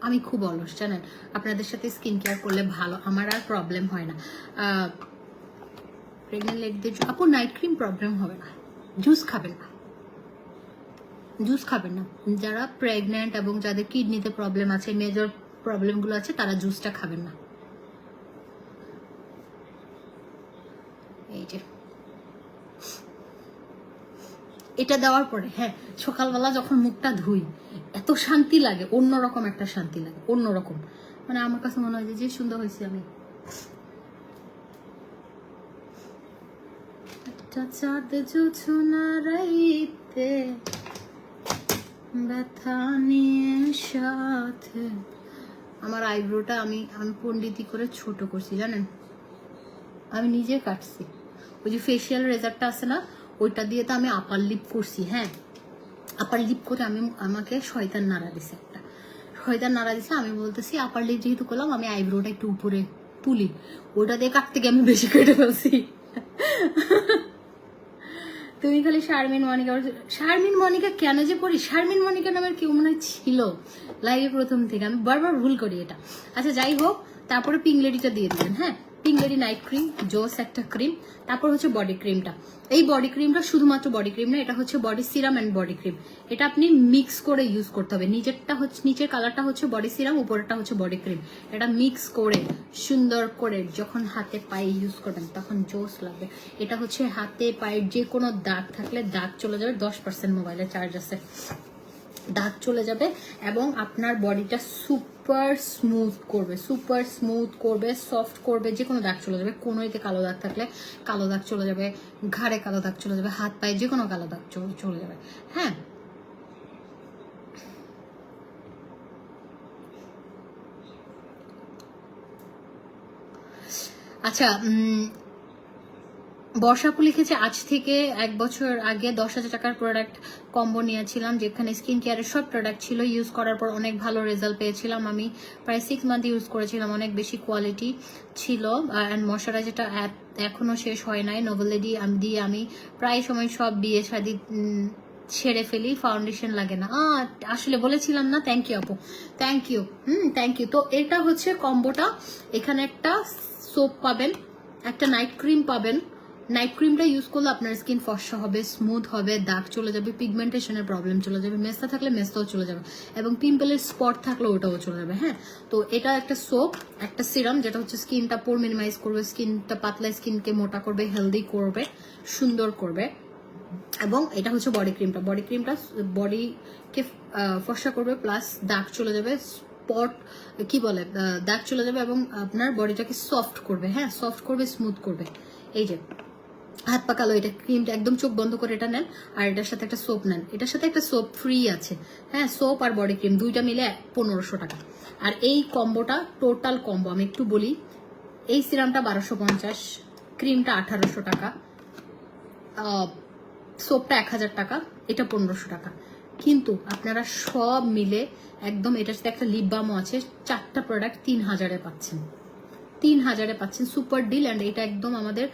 আমি খুব অলস জানেন, আপনাদের সাথে স্কিন কেয়ার করলে ভালো, আমার আর প্রবলেম হয় না। প্রেগনেন্ট লেডিদের আপু নাইট ক্রিম প্রবলেম হবে না, জুস খাবেন না, জুস খাবেন না। যারা প্রেগনেন্ট এবং যাদের কিডনিতে প্রবলেম আছে, মেজর প্রবলেমগুলো আছে, তারা জুসটা খাবেন না। এই যে এটা দেওয়ার পরে হ্যাঁ সকালবেলা যখন মুখটা ধুই এত শান্তি লাগে, অন্যরকম একটা শান্তি লাগে, অন্যরকম, মানে আমার কাছে মনে হয় যে সুন্দর হয়েছে আমি। একটা চাঁদ জোছনা রাইতে ব্যথা নিয়ে সাথে, আমার আইব্রোটা আমি পন্ডিতি করে ছোট করছি জানেন, আমি নিজে কাটছি। ওই যে ফেসিয়াল রেজারটা আছে না, ওইটা দিয়ে তো আমি আপার লিপ করছি। হ্যাঁ আপার লিপ করে আমাকে শয়তান নাড়া দিছে, একটা শয়তান নাড়া দিছে। আমি বলতেছি আপার লিপ যেহেতু করলাম, আমি আইব্রোটা একটু উপরে তুলি, ওইটা দিয়ে কাটতে গিয়ে আমি বেশি কেটে ফেলছি। তুমি খালি শারমিন মনিকা কেন যে পড়ি, শারমিন মনিকা নামের কেউ মনে হয় ছিল লাইভে প্রথম থেকে, আমি বারবার ভুল করি এটা। আচ্ছা যাই হোক, তারপরে পিঙ্ক লেডিটা দিয়ে দিবেন। হ্যাঁ পিঙ্ক লেডি নাইট ক্রিম, জোস একটা ক্রিম। তারপর হচ্ছে বডি ক্রিমটা, এই বডি ক্রিমটা শুধুমাত্র বডি ক্রিম না, এটা হচ্ছে body serum and body cream. এটা আপনি মিক্স করে ইউজ করতে হবে, নিচের কালারটা হচ্ছে বডি সিরাম, উপরেরটা হচ্ছে বডি ক্রিম। এটা মিক্স করে সুন্দর করে যখন হাতে পায়ে ইউজ করবেন তখন জোস লাগবে। এটা হচ্ছে হাতে পায়ের যে কোনো দাগ থাকলে দাগ চলে যাবে, 10% মোবাইলে চার্জ আছে, দাগ চলে যাবে, এবং আপনার বডিটা সুপার স্মুথ করবে, সফট করবে, যে কোনো দাগ চলে যাবে। কোনোইতে কালো দাগ থাকলে কালো দাগ চলে যাবে, ঘাড়ে কালো দাগ চলে যাবে, হাত পায়ে যে কোনো কালো দাগ চলে যাবে। হ্যাঁ আচ্ছা বর্ষাপু লিখেছে আজ থেকে 1 বছর আগে 10,000 টাকার প্রোডাক্ট কম্বো নিয়েছিলাম, যেখানে স্কিন কেয়ারের সব প্রোডাক্ট ছিল, ইউজ করার পর অনেক ভালো রেজাল্ট পেয়েছিলাম। আমি প্রায় 6 মান্থ ইউজ করেছিলাম, অনেক বেশি কোয়ালিটি ছিল, অ্যান্ড ময়শ্চারাইজারটা এখনো শেষ হয় নাই। নোভেলেডি আমি প্রায় সময় সব বিয়ে শাদী ছেড়ে ফেলি, ফাউন্ডেশন লাগে না। আসলে বলেছিলাম না, থ্যাংক ইউ আপু, থ্যাংক ইউ। Thank you. তো এটা হচ্ছে কম্বোটা, এখানে একটা সোপ পাবেন, একটা নাইট ক্রিম পাবেন। নাইট ক্রিমটা ইউজ করলে আপনার স্কিন ফর্সা হবে, স্মুথ হবে, দাগ চলে যাবে, পিগমেন্টেশনের প্রবলেম চলে যাবে, মেস্তা থাকলে মেস্তাও চলে যাবে, এবং পিম্পলের স্পট থাকলে ওটাও চলে যাবে। হ্যাঁ তো এটা একটা সোপ, একটা সিরাম, যেটা হচ্ছে স্কিনটা পোর মিনিমাইজ করবে, স্কিনটা পাতলা স্কিনকে মোটা করবে, হেলদি করবে, সুন্দর করবে। এবং এটা হচ্ছে বডি ক্রিমটা বডিকে ফর্সা করবে, প্লাস দাগ চলে যাবে, স্পট কি বলে দাগ চলে যাবে, এবং আপনার বডিটাকে সফট করবে। হ্যাঁ সফট করবে, স্মুথ করবে। এই যে হাত পা কালো, এটা ক্রিমটা একদম চোখ বন্ধ করে এটা নেন, আর এটার সাথে একটা সোপ নেন, এটার সাথে একটা সোপ ফ্রি আছে। হ্যাঁ সোপ আর বডি ক্রিম দুইটা মিলে 1500 টাকা। আর এই কম্বোটা টোটাল কম্বো আমি একটু বলি, এই সিরামটা 1250, ক্রিমটা 1800 টাকা, সোপটা 1000 টাকা, এটা 1500 টাকা। কিন্তু আপনারা সব মিলে একদম, এটার সাথে একটা লিপ বামও আছে, 4টা প্রোডাক্ট 3000-এ পাচ্ছেন, 3000-এ পাচ্ছেন, সুপার ডিল। অ্যান্ড এটা একদম আমাদের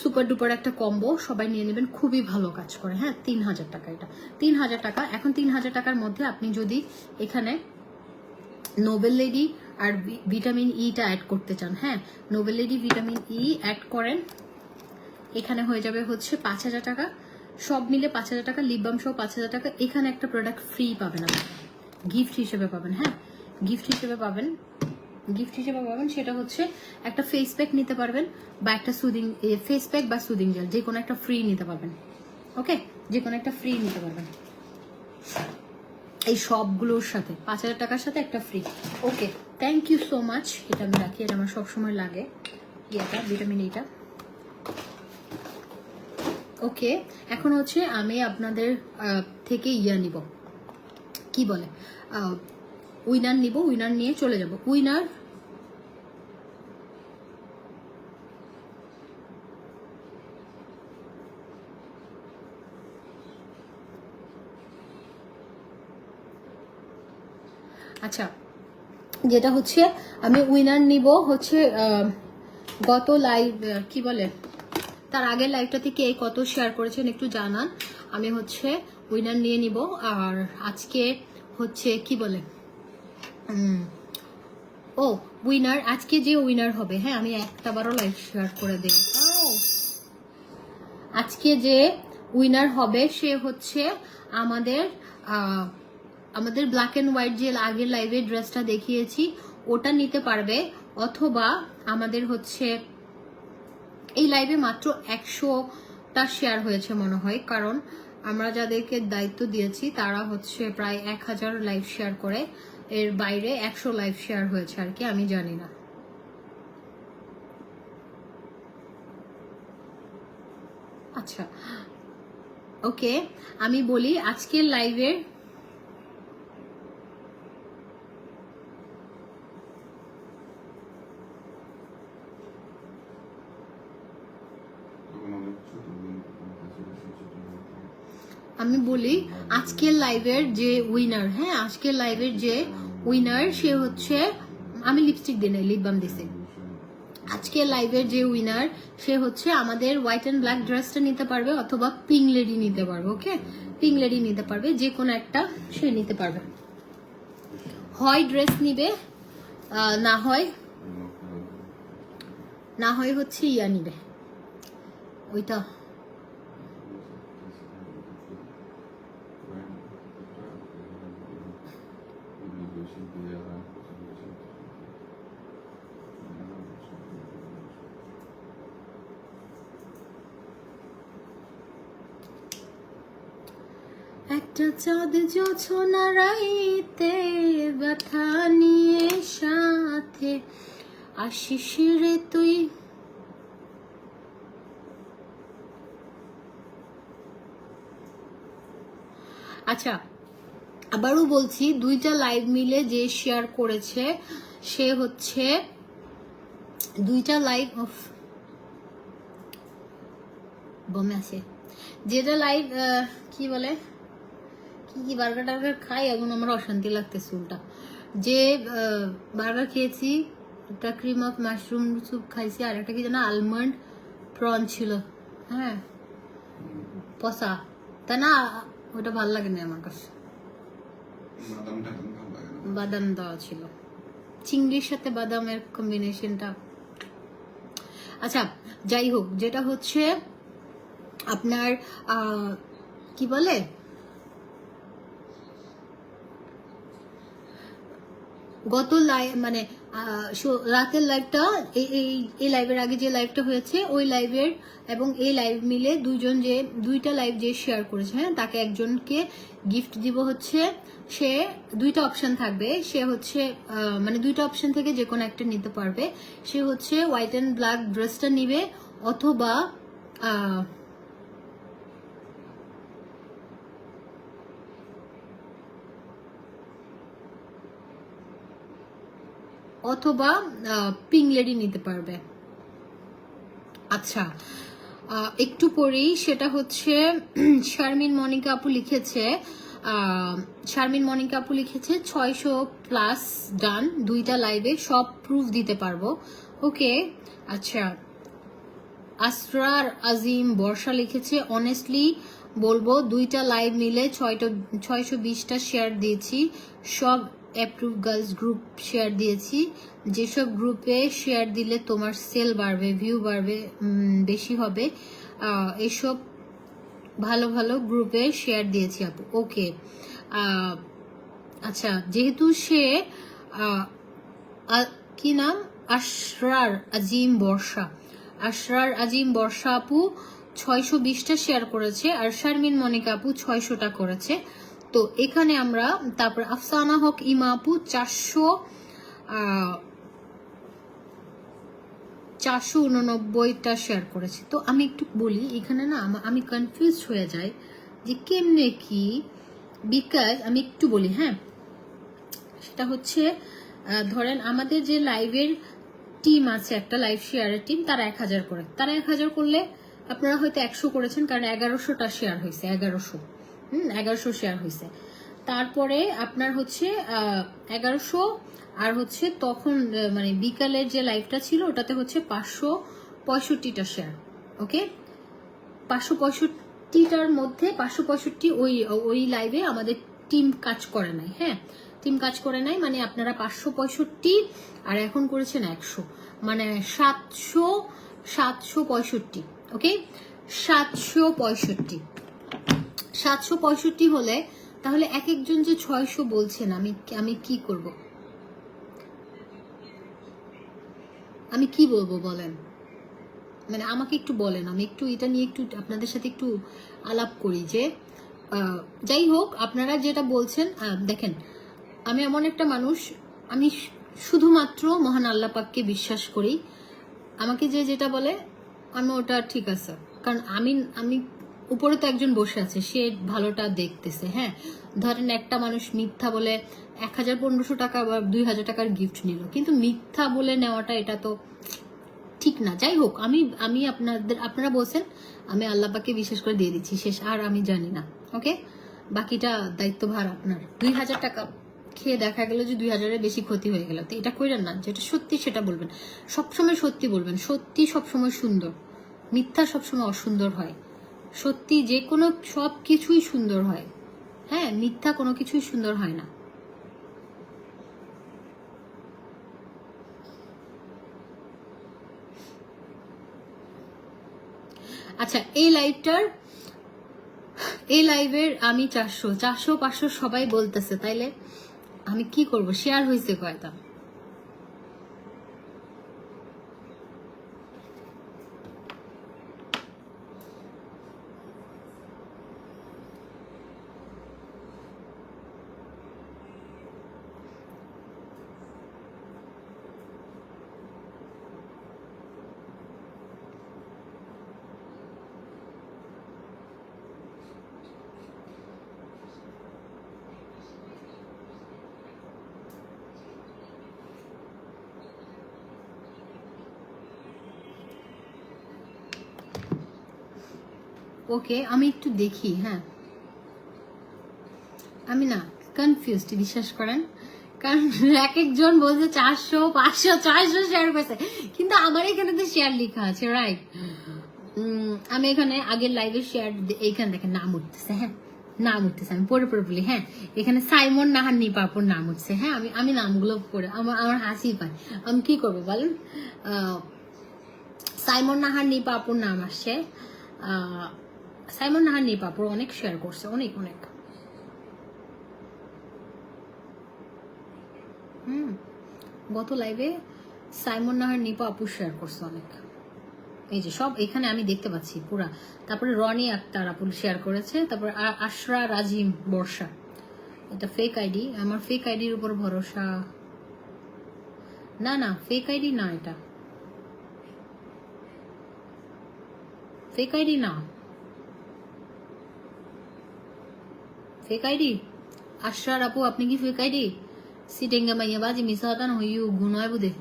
সুপার ডুপার একটা কম্বো, সবাই নিয়ে নেবেন, খুবই ভালো কাজ করে। হ্যাঁ 3000 টাকা, এটা 3000 টাকা। এখন 3000 টাকার মধ্যে আপনি যদি এখানে নোবেল লেডি আর ভিটামিন ইটা অ্যাড করতে চান, হ্যাঁ Noble Lady vitamin E add করেন, এখানে হয়ে যাবে হচ্ছে 5000 টাকা, সব মিলে 5000 টাকা, লিপ বাম সহ 5000 টাকা। এখানে একটা প্রোডাক্ট ফ্রি পাবেন, আপনি গিফট হিসেবে পাবেন। হ্যাঁ গিফট হিসেবে পাবেন, সেটা হচ্ছে একটা ফেস প্যাক নিতে পারবেন, বা একটা সুদিং ফেস প্যাক বা সুদিং জেল, যে কোনো একটা ফ্রি নিতে পারবেন। ওকে যে কোনো একটা ফ্রি নিতে পারবেন, এই সবগুলোর সাথে 5000 টাকার সাথে একটা free. Okay thank you so much. এটা আমি রাখি, এটা আমার সবসময় লাগে, ইয়েটা ভিটামিন ইটা। ওকে, এখন হচ্ছে আমি আপনাদের থেকে ইয়া নিব, কি বলে, উইনার নিব, উইনার নিয়ে চলে যাব। উইনার আচ্ছা, যেটা হচ্ছে আমি উইনার নিব হচ্ছে গত লাইভ, কি বলে, তার আগের লাইভটা থেকে কত শেয়ার করেছেন একটু জানান, আমি হচ্ছে উইনার নিয়ে নিব। আর আজকে হচ্ছে কি বলে, ও উইনার, আজকে যে উইনার হবে, হ্যাঁ আমি একটাবারও লাইভ শেয়ার করে দিই। আজকে যে উইনার হবে সে হচ্ছে আমাদের আমাদের ব্ল্যাক অ্যান্ড হোয়াইট যে আগের লাইভে ড্রেসটা দেখিয়েছি ওটা নিতে পারবে, অথবা আমাদের হচ্ছে এই লাইভে মাত্র 100টা শেয়ার হয়েছে মনে হয়, কারণ আমরা যাদেরকে দায়িত্ব দিয়েছি তারা হচ্ছে প্রায় 1000 লাইভ শেয়ার করে, এর বাইরে 100 লাইভ শেয়ার হয়েছে আর কি, আমি জানি না। আচ্ছা ওকে, আমি বলি আজকের লাইভের আজকের লাইভের যে উইনার, হ্যাঁ আজকের লাইভের যে উইনার সে হচ্ছে, আমি লিপস্টিক দিই নাই, লিপ বাম দিছি। আজকের লাইভের যে উইনার সে হচ্ছে আমাদের হোয়াইট অ্যান্ড ব্ল্যাক ড্রেসটা নিতে পারবে, অথবা পিঙ্ক লেডি নিতে পারবে। ওকে, পিঙ্ক লেডি নিতে পারবে, যে কোনো একটা সে নিতে পারবে, হয় ড্রেস নিবে, না হয় হচ্ছে ইয়া নিবে, ওইটা একটা চাঁদ জোছনা রাইতে ব্যথা নিয়ে সাথে আসিস রে তুই। আচ্ছা আবারও বলছি, দুইটা লাইভ মিলে যে শেয়ার করেছে সে হচ্ছে দুইটা লাইভ বমে আছে, যেটা লাইভ কি বলে, কি বার্গার টার্গার খাই এখন আমার অশান্তি লাগতেছে উল্টা, যে বার্গার খেয়েছি একটা ক্রিম অফ মাশরুম স্যুপ খাইছি, আর একটা কি যেন আলমন্ড প্রন ছিল, হ্যাঁ পসা, তা না ওটা ভালো লাগে না আমার কাছে, বাদাম দেওয়া ছিল, চিংড়ির সাথে বাদামের কম্বিনেশনটা। আচ্ছা যাই হোক, যেটা হচ্ছে আপনার কি বলে, গত লাইভ মানে রাতের লাইভটা, এই লাইভের আগে যে লাইভটা হয়েছে ওই লাইভের এবং এই লাইভ মিলে দুইটা লাইভ যে শেয়ার করেছে, হ্যাঁ তাকে একজনকে গিফট দিব হচ্ছে, সে দুইটা অপশন থাকবে, সে হচ্ছে মানে দুইটা অপশন থেকে যে কোনো একটা নিতে পারবে, সে হচ্ছে হোয়াইট অ্যান্ড ব্ল্যাক ড্রেসটা নিবে, অথবা পিঙ্ক লেডি নিতে পারবে। আচ্ছা একটু পরেই সেটা হচ্ছে শারমিন মনিকা আপু লিখেছে, 600+ ডান, দুইটা লাইভে সব প্রুফ দিতে পারবো। ওকে আচ্ছা, আসরার আজিম বর্ষা লিখেছে, অনেস্টলি বলবো দুইটা লাইভ মিলে 620টা শেয়ার দিয়েছি, সব অ্যাপ্রুভ গার্লস গ্রুপ শেয়ার দিয়েছি, যেসব গ্রুপে শেয়ার দিলে তোমার সেল বাড়বে, ভিউ বাড়বে, বেশি হবে, এসব ভালো ভালো গ্রুপে শেয়ার দিয়েছি আপু। ওকে আচ্ছা, যেহেতু সে কি নাম, আসরার আজিম বর্ষা আপু 620টা শেয়ার করেছে, আর শারমিন মনিকা আপু 600টা করেছে। তো এখানে আমরা তারপর আফসানা হক ইমা আপু 489টা শেয়ার করেছে। তো আমি একটু বলি এখানে না আমি কনফিউজ হয়ে যাই যে কেমনে কি, বিকজ আমি একটু বলি, হ্যাঁ সেটা হচ্ছে ধরেন আমাদের যে লাইভের টিম আছে, একটা লাইভ শেয়ারের টিম, তারা 1000 করে, তারা 1000 করলে আপনারা হয়তো 100 করেছেন, কারণ 1100টা শেয়ার হয়েছে, 1100 শেয়ার হয়েছে। তারপরে আপনার হচ্ছে 1100 আর হচ্ছে তখন মানে বিকালের যে লাইভটা ছিল ওটাতে হচ্ছে 565টা শেয়ার। ওকে, 565টার মধ্যে 565 ওই লাইভে আমাদের টিম কাজ করে নাই। হ্যাঁ, টিম কাজ করে নাই মানে আপনারা 565 আর এখন করেছেন 100, মানে 765। ওকে, 765 হলে তাহলে এক একজন যে 600 বলছেন, আমি কি করব, আমি কি বলবো বলেন, মানে আমাকে একটু বলেন, আমি একটু এটা নিয়ে একটু আপনাদের সাথে একটু আলাপ করি যে যাই হোক আপনারা যেটা বলছেন। দেখেন, আমি এমন একটা মানুষ, আমি শুধুমাত্র মহান আল্লাহ পাককে বিশ্বাস করি। আমাকে যেটা বলে আমি ওটা ঠিক আছে, কারণ আমি উপরে তো একজন বসে আছে, সে ভালোটা দেখতেছে। হ্যাঁ, ধরেন একটা মানুষ মিথ্যা বলে 1500 টাকা বা 2000 টাকার গিফট নিল, কিন্তু মিথ্যা বলে নেওয়াটা এটা তো ঠিক না। যাই হোক, আমি আপনারা বলছেন, আমি আল্লাহ পাককে বিশ্বাস করে দিয়ে দিচ্ছি, শেষ, আর আমি জানি না। ওকে, বাকিটা দায়িত্বভার আপনার। 2000 টাকা খেয়ে দেখা গেল যে 2000-এর বেশি ক্ষতি হয়ে গেল, তো এটা কইরেন না, যেটা সত্যি সেটা বলবেন, সবসময় সত্যি বলবেন। সত্যি সবসময় সুন্দর, মিথ্যা সবসময় অসুন্দর হয়। সত্যি যে কোনো সব কিছুই সুন্দর হয়, হ্যাঁ, মিথ্যা কোনো কিছুই সুন্দর হয় না। আচ্ছা, এই লাইভের আমি 400 500 সবাই বলতেছে, তাইলে আমি কি করব? শেয়ার হয়েছে কয়টা? ওকে, আমি একটু দেখি। হ্যাঁ, আমি না কনফিউজড, বিশ্বাস করেন, কারণ এক একজন বলছে 400 500 600 শেয়ার করেছে, কিন্তু আমার এখানে তো শেয়ার লেখা আছে, রাইট? আমি এখানে আগের লাইভে শেয়ার, এইখানে দেখেন নাম উঠতেছে। হ্যাঁ, নাম উঠতেছে, আমি পড়ে বলি। হ্যাঁ, এখানে সাইমন নাহার নিপাপুর নাম উঠছে। হ্যাঁ, আমি নামগুলো পড়ে আমার হাসি পায়। আমি কি করবো বলেন? সাইমন নাহার নিপাপুর নাম আসছে। সাইমন নাহার নিপাপুর অনেক শেয়ার করছে, অনেক অনেক। গত লাইভে সাইমন নাহার নিপা আপু শেয়ার করছে অনেক, এই যে সব এখানে আমি দেখতে পাচ্ছি পুরা। তারপরে রনি আক্তার আপু শেয়ার করেছে, তারপরে আশরা রাজিম বর্ষা, এটা ফেক আইডি, আমার ফেক আইডির উপর ভরসা না, ফেক আইডি না, এটা ফেক আইডি না, ফেক আইডি। আশরার আপু, আপনি কি ফেক আইডি? সিটেঙ্গা মাইয়া বাজি মিশা হতান হইউ গুনয় বুদে।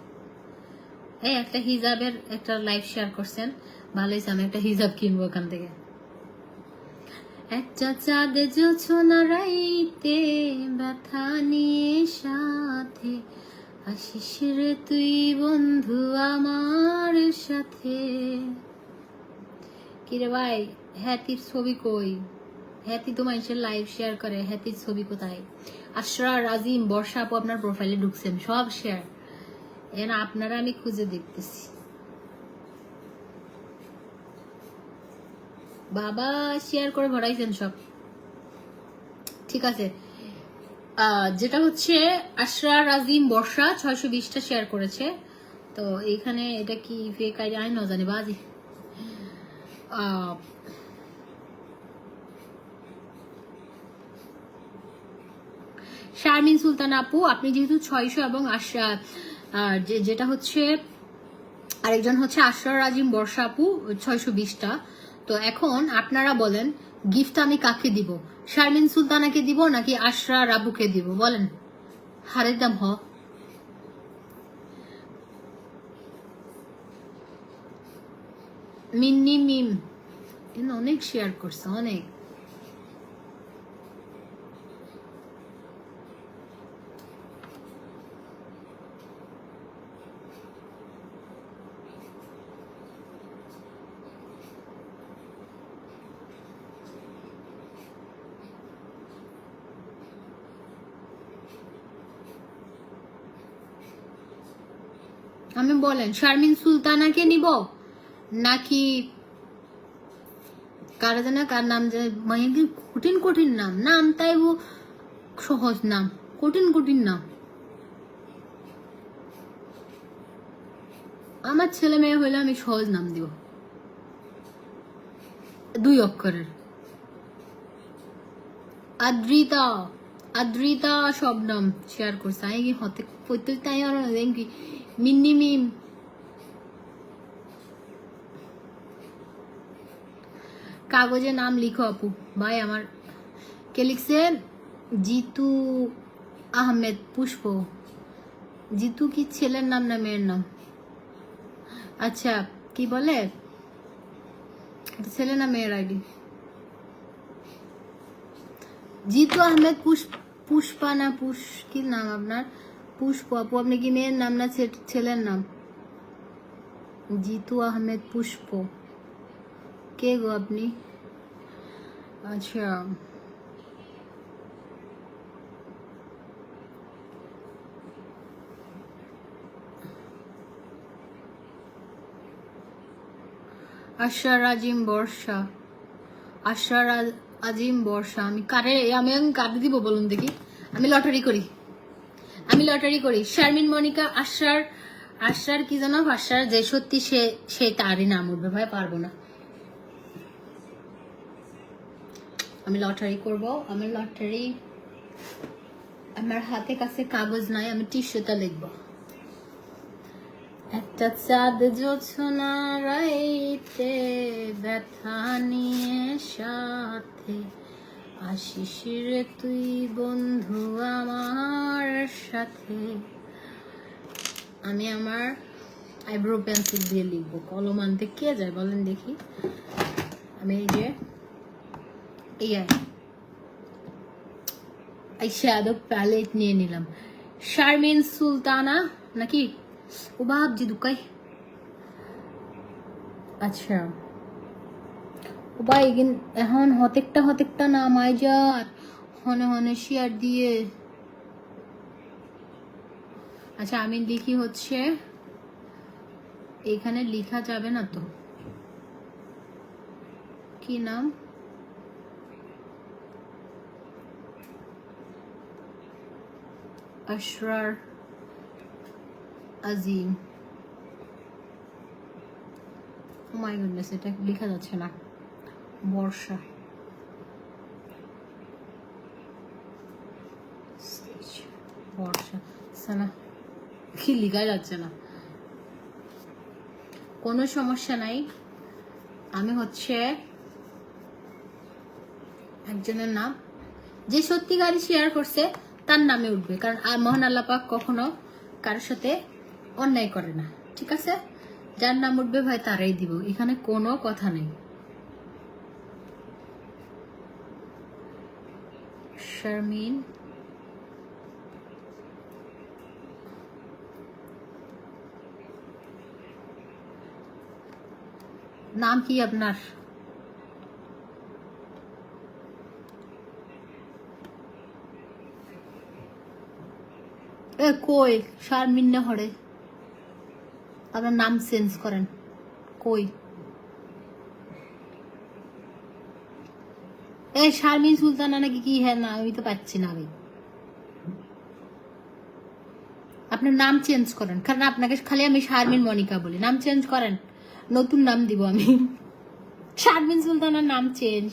এই একটা হিজাবের একটা লাইভ শেয়ার করছেন, ভালো হয়েছে, আমি একটা হিজাব কিনবো ওখান থেকে। একটা চাঁদ জোছনা রাইতে ব্যথা নিয়ে সাথে আসিস রে তুই বন্ধু আমার সাথে। কিরে ভাই, হ্যাতির ছবি কই? হ্যাতি তো মানুষের লাইভ শেয়ার করে, হ্যাতির ছবি কোথায়? আশরা রাজিম বর্ষা আপু আপনার প্রোফাইলে ঢুকছেন, সব শেয়ার, এন আপনারা আমি খুঁজে দেখতেছি। বাবা শেয়ার করে ভরাইছেন সব, ঠিক আছে। যেটা হচ্ছে আশরা রাজিম বর্ষা 620টা শেয়ার করেছে, তো এইখানে এটা কি ফেক আইডি আই না জানি বাজি। শারমিন সুলতান আপু, আপনি যেহেতু 600 এবং যেটা হচ্ছে আরেকজন হচ্ছে আশরার আজিম বর্ষা আপু 620টা। তো এখন আপনারা বলেন গিফট আমি কাকে দিব, শারমিন সুলতানাকে দিব নাকি আশরা রাবুকে দিব? বলেন হারের দাম হ। মিন্নি মিম অনেক শেয়ার করছে, অনেক। আমি বলেন শারমিন সুলতানাকে নিব নাকি কারা জানা কার নাম, মানে কঠিন কঠিন নাম, নাম তাই ও সহজ নাম, কঠিন কঠিন নাম। আমার ছেলে মেয়ে হইলে আমি সহজ নাম দিব, 2 অক্ষরের। আদ্রিতা, আদ্রিতা সব নাম শেয়ার করছে। আমি কি হতে পড়তে তাই আর কি মিন্নি মিম। কাগজে নাম লিখো আপু। ভাই আমার কে লিখছেন? জিতু আহমেদ পুষ্প। জিতু কি ছেলের নাম না মেয়ের নাম? আচ্ছা কি বলে, ছেলে না মেয়ের আইডি? জিতু আহমেদ পুষ্পা না কি নাম আপনার? পুষ্প আপু, আপনি কি মেয়ের নাম না ছেলের নাম? জিতু আহমেদ পুষ্প কে গো আপনি? আচ্ছা আশরার আজিম বর্ষা, আশরার আজিম বর্ষা। আমি কারে দিব বলুন দেখি? আমি লটারি করি, আমি লটারি করি। শারমিন মনিকা আশরার কি জানো, আশরার যে সত্যি সে তারই নাম উঠবে ভাই, পারবো না। আমি লটারি করব। আমি লটারি, আমার হাতে কাছে কাগজ নাই, আমি টিস্যুতে লিখবো। একটা চাঁদ জোছনা রাইতে ব্যথা নিয়ে সাথে আসিস রে তুই বন্ধু আমার সাথে। আমি আমার আইব্রো পেন্সিল দিয়ে লিখবো, কলম আনতে কে যায় বলেন দেখি? আমি এই যে এই শ্যাডো প্যালেট নিয়ে নিলাম। শারমিন সুলতানা নাকি ও ভাবছি দুকাই। আচ্ছা ও ভাই এখন হতেকটা নাম আই যার হনে হনে শেয়ার দিয়ে। আচ্ছা আমি লিখি হচ্ছে, এখানে লিখা যাবে না তো কি নাম? আশরার আজিম। ও মাই গুডনেস, এটা লেখা যাচ্ছে না। বর্ষা, বর্ষা সানা কি লেখা যাচ্ছে না। কোনো সমস্যা নাই, আমি হচ্ছে একজনের নাম যে সত্যিকারই শেয়ার করছে তার নামে উঠবে, কারণ আর মহান আল্লাহ পাক কখনো কারোর সাথে অন্যায় করে না, ঠিক আছে? যার নাম উঠবে ভাই তারাই দিব, এখানে কোনো কথা নেই। শারমিন নাম কি আপনার? এ কই শারমিন না হরে, আপনার নাম চেঞ্জ করেন। কই এ শারমিন সুলতানা নাকি কি? হ্যাঁ না আমি তো পাচ্ছি না ভাই, আপনার নাম চেঞ্জ করেন, কারণ আপনাকে খালি আমি শারমিন মনিকা বলি। নাম চেঞ্জ করেন, নতুন নাম দিব আমি। শারমিন সুলতানার নাম চেঞ্জ।